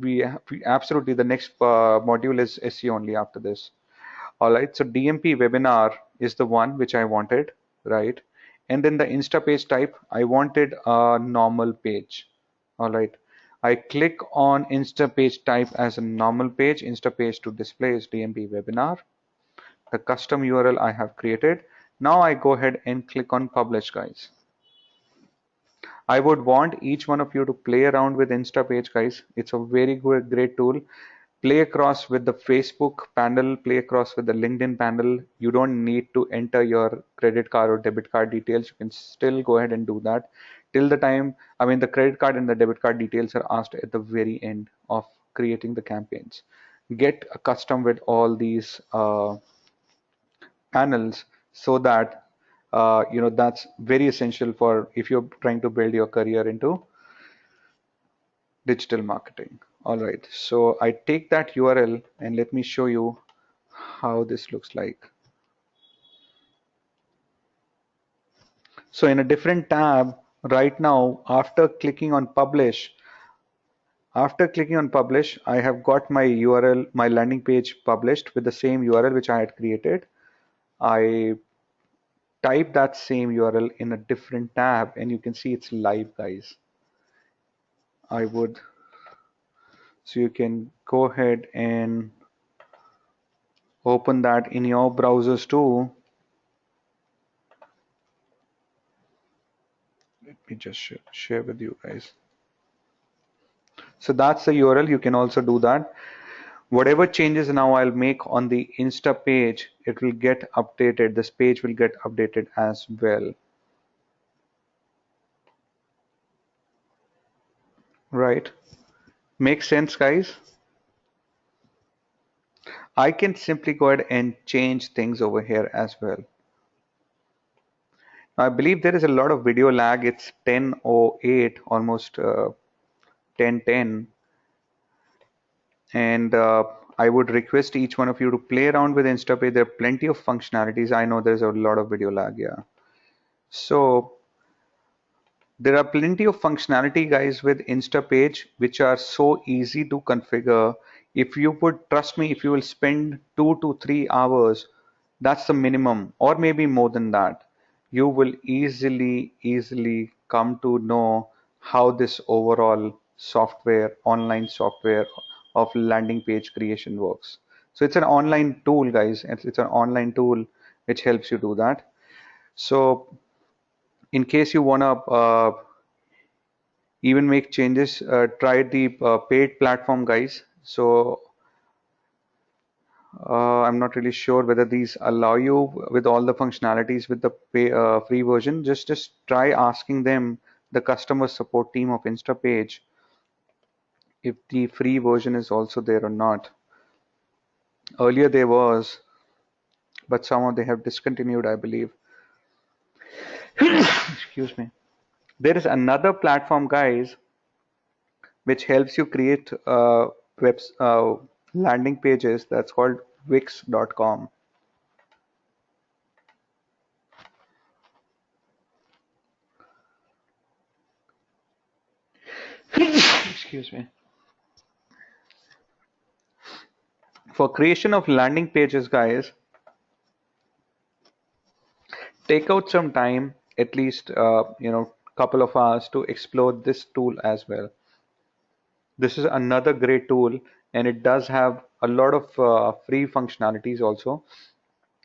We absolutely the next module is SEO only after this. All right. So DMP webinar is the one which I wanted, right? And then the Insta page type, I wanted a normal page. All right. I click on Insta page type as a normal page. Insta page to display is DMP webinar, the custom URL I have created. Now I go ahead and click on publish, guys. I would want each one of you to play around with Instapage, guys. It's a very good, great tool. Play across with the Facebook panel, play across with the LinkedIn panel. You don't need to enter your credit card or debit card details. You can still go ahead and do that till the time, I mean, the credit card and the debit card details are asked at the very end of creating the campaigns. Get accustomed with all these panels so that that's very essential for if you're trying to build your career into digital marketing. All right, so I take that URL and let me show you how this looks like. So in a different tab right now, after clicking on publish, I have got my URL, my landing page published with the same URL which I had created. I type that same URL in a different tab and you can see it's live, guys. I would, so you can go ahead and open that in your browsers too. Let me just share with you guys. So that's the URL. You can also do that. Whatever changes now I'll make on the Insta page, it will get updated. This page will get updated as well. Right? Makes sense, guys? I can simply go ahead and change things over here as well. I believe there is a lot of video lag. It's 10:08, almost 10:10. And I would request each one of you to play around with Instapay. There are plenty of functionalities. I know there's a lot of video lag, yeah. So There are plenty of functionality, guys, with instapage which are so easy to configure. If you would trust me, if you will spend 2 to 3 hours, that's the minimum, or maybe more than that, you will easily come to know how this overall software, online software of landing page creation works. So it's an online tool, guys. It's an online tool which helps you do that. So in case you wanna even make changes, try the paid platform, guys. So I'm not really sure whether these allow you with all the functionalities with the free version. Just try asking them, the customer support team of instapage, if the free version is also there or not. Earlier there was, but somehow they have discontinued, I believe. Excuse me. There is another platform, guys, which helps you create landing pages. That's called wix.com. Excuse me. For creation of landing pages, guys, take out some time, at least couple of hours to explore this tool as well. This is another great tool, and it does have a lot of free functionalities also.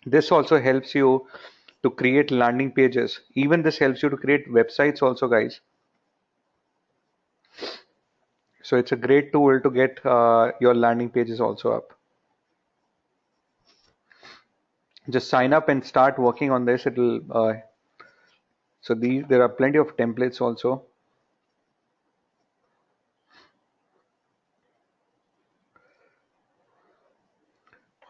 This also helps you to create landing pages. Even this helps you to create websites also, guys. So it's a great tool to get your landing pages also up. Just sign up and start working on this. It'll so there are plenty of templates also.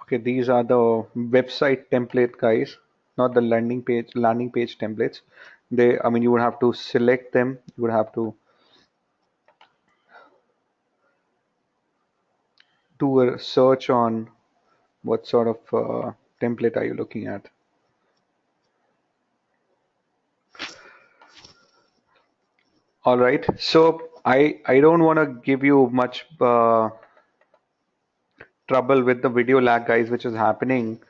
Okay, these are the website template, guys, not the landing page templates. I mean, you would have to select them. You would have to do a search on what sort of template are you looking at. All right, so I don't want to give you much trouble with the video lag, guys, which is happening.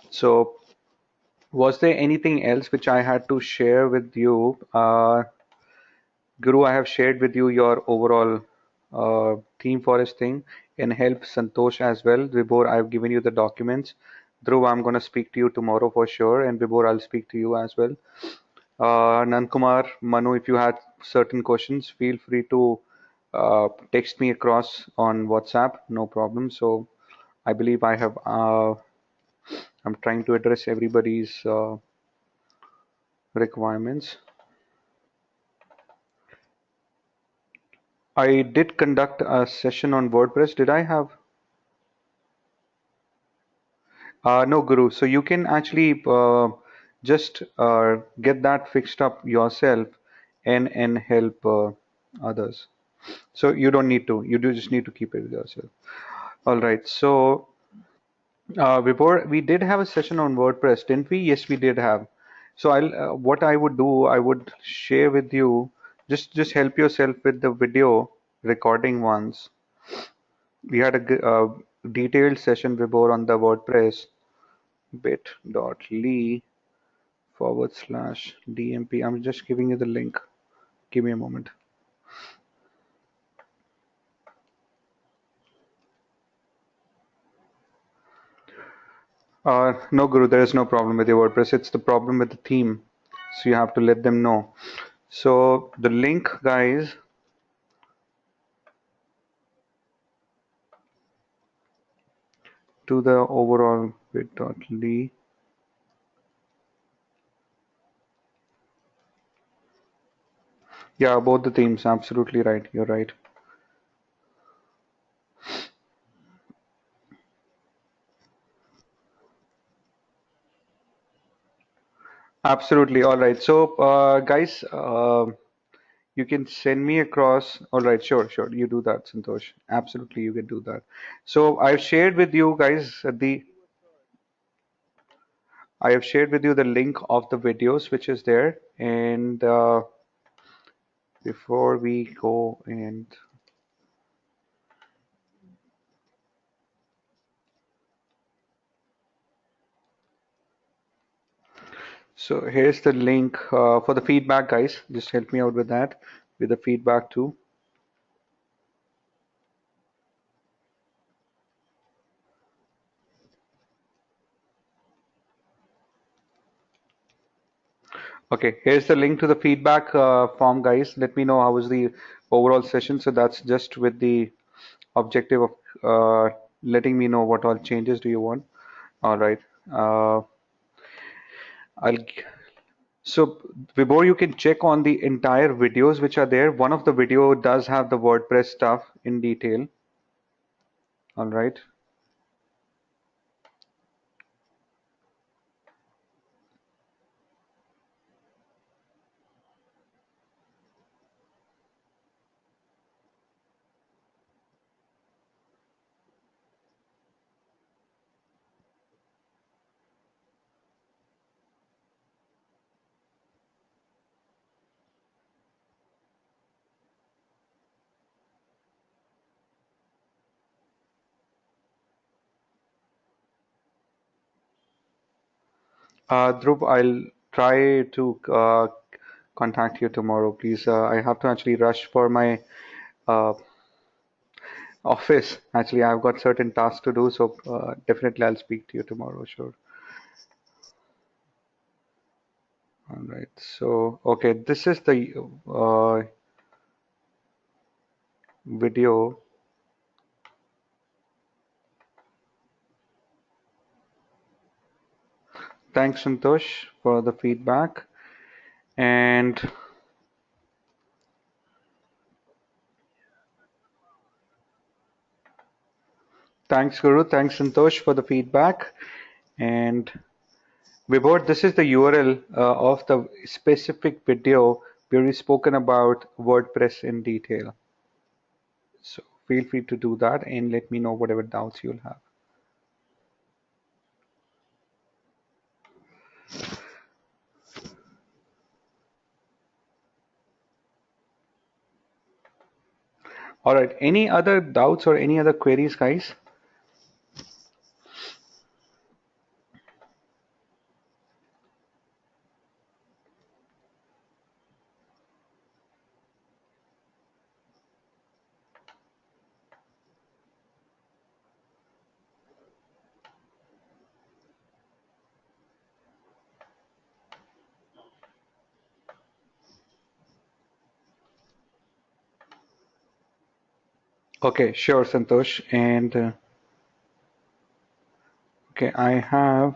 So was there anything else which I had to share with you? Guru, I have shared with you your overall theme for this thing, and help Santosh as well. Vibhor, I've given you the documents. Dhruv, I'm going to speak to you tomorrow for sure, and Vibhor, I'll speak to you as well. Nankumar, Manu, if you had certain questions, feel free to text me across on WhatsApp, no problem. So I believe I'm trying to address everybody's requirements. I did conduct a session on WordPress. Did I have? No, Guru. So you can actually just get that fixed up yourself and help others. So you don't need to. You do just need to keep it with yourself. All right. So before we did have a session on WordPress, didn't we? Yes, we did have. So what I would do, I would share with you. Just help yourself with the video recording once. We had a detailed session before on the WordPress bit.ly/DMP. I'm just giving you the link. Give me a moment. No, Guru, there is no problem with your WordPress. It's the problem with the theme. So you have to let them know. So the link, guys, to the overall bit.ly. Yeah, both the themes. Absolutely right. You're right. Absolutely. All right. So, guys, you can send me across. All right. Sure. You do that, Santosh. Absolutely, you can do that. So, I've shared with you guys I have shared with you the link of the videos which is there, and before we go and so here's the link for the feedback, guys. Just help me out with that, with the feedback too. Okay, here's the link to the feedback form, guys. Let me know how was the overall session. So that's just with the objective of letting me know what all changes do you want. All right. Uh, I'll so Vibor, you can check on the entire videos which are there. One of the video does have the WordPress stuff in detail. All right. Dhruv, I'll try to contact you tomorrow, please. I have to actually rush for my uh, office. Actually, I've got certain tasks to do, so definitely I'll speak to you tomorrow, sure. All right. So, okay, this is the video. Thanks, Santosh, for the feedback. And thanks, Guru. Thanks, Santosh, for the feedback. And Vibhor, this is the URL of the specific video where we've spoken about WordPress in detail. So feel free to do that and let me know whatever doubts you'll have. All right. Any other doubts or any other queries, guys? Okay, sure, Santosh. And okay, I have.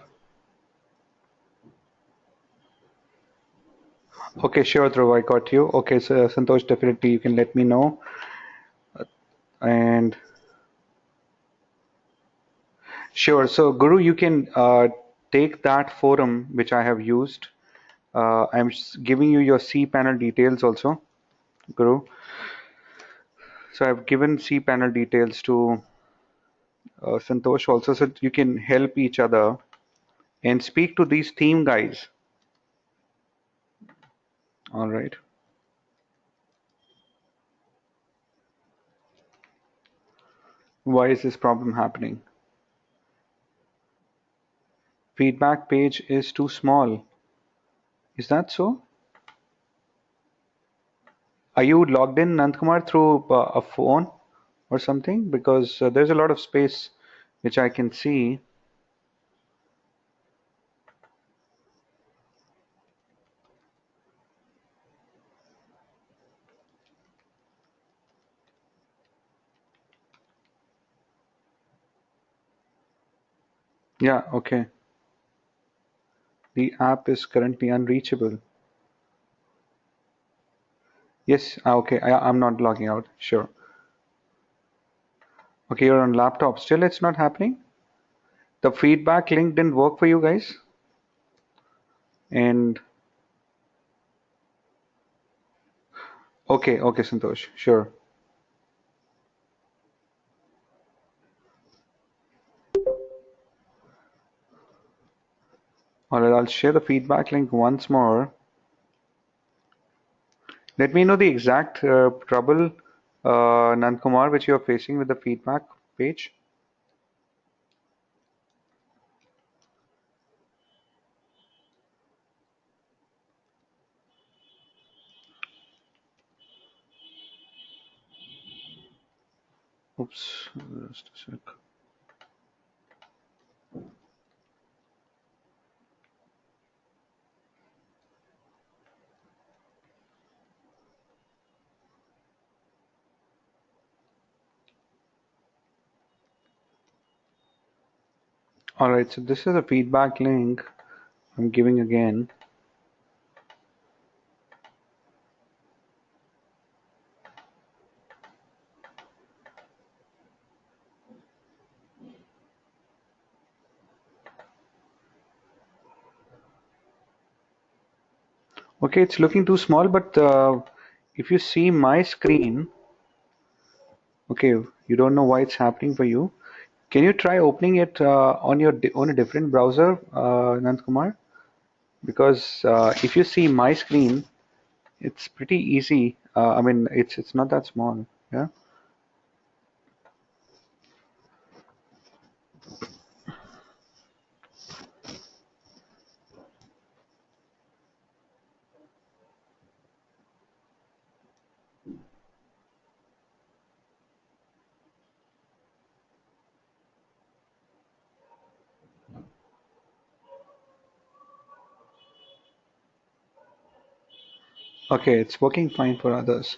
Okay, sure, Dhruv, I got you. Okay, so Santosh, definitely you can let me know. And sure, so Guru, you can take that forum which I have used. Giving you your cPanel details also, Guru. So I've given cPanel details to Santosh also, so you can help each other and speak to these theme guys. All right. Why is this problem happening? Feedback page is too small. Is that so? Are you logged in, Nandkumar, through a phone or something? Because there's a lot of space which I can see. Yeah, okay. The app is currently unreachable. Yes, okay. I'm not logging out. Sure. Okay, you're on laptop. Still, it's not happening. The feedback link didn't work for you guys. And okay, okay, Santosh. Sure. All right, I'll share the feedback link once more. Let me know the exact trouble, Nand Kumar, which you're facing with the feedback page. Oops, just a sec. All right, so this is a feedback link I'm giving again. Okay, it's looking too small, but if you see my screen, okay, you don't know why it's happening for you. Can you try opening it on your on a different browser, Nand Kumar? Because if you see my screen, it's pretty easy. I mean, it's not that small. Yeah. Okay, it's working fine for others.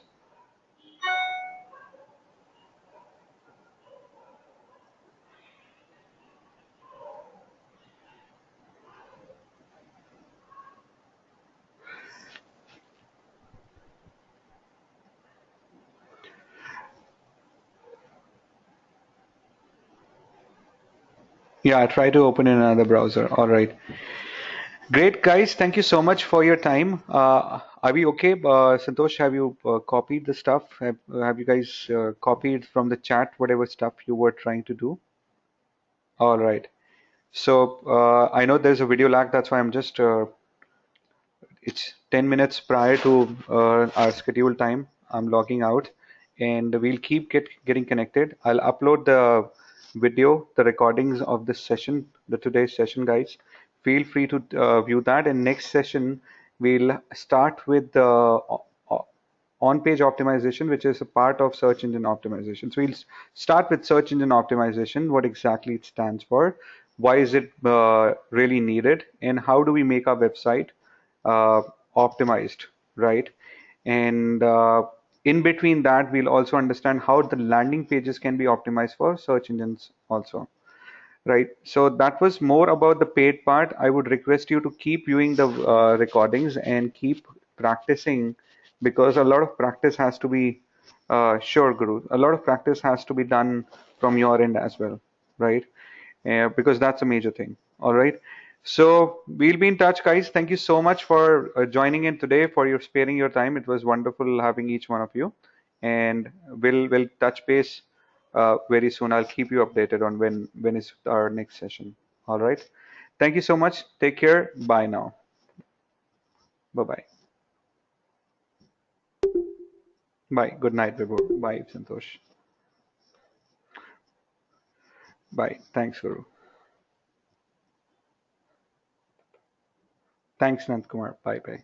Yeah, try to open in another browser. All right. Great, guys. Thank you so much for your time. Are we okay? Santosh, have you copied the stuff? Have you guys copied from the chat whatever stuff you were trying to do? All right. So I know there's a video lag. That's why I'm just it's 10 minutes prior to our scheduled time. I'm logging out and we'll keep getting connected. I'll upload the video, the recordings of this session, the today's session, guys. Feel free to view that. And next session, we'll start with the on-page optimization, which is a part of search engine optimization. So we'll start with search engine optimization, what exactly it stands for, why is it really needed, and how do we make our website uh, optimized, right? And in between that, we'll also understand how the landing pages can be optimized for search engines also. Right. So that was more about the paid part. I would request you to keep viewing the recordings and keep practicing because a lot of practice has to be, sure, Guru. A lot of practice has to be done from your end as well, right? Because that's a major thing. All right. So we'll be in touch, guys. Thank you so much for joining in today, for your sparing your time. It was wonderful having each one of you, and we'll touch base very soon. I'll keep you updated on when is our next session. All right. Thank you so much. Take care. Bye now. Bye bye. Bye. Good night, Vibhor. Bye, Santosh. Bye. Thanks, Guru. Thanks, Nand Kumar. Bye bye.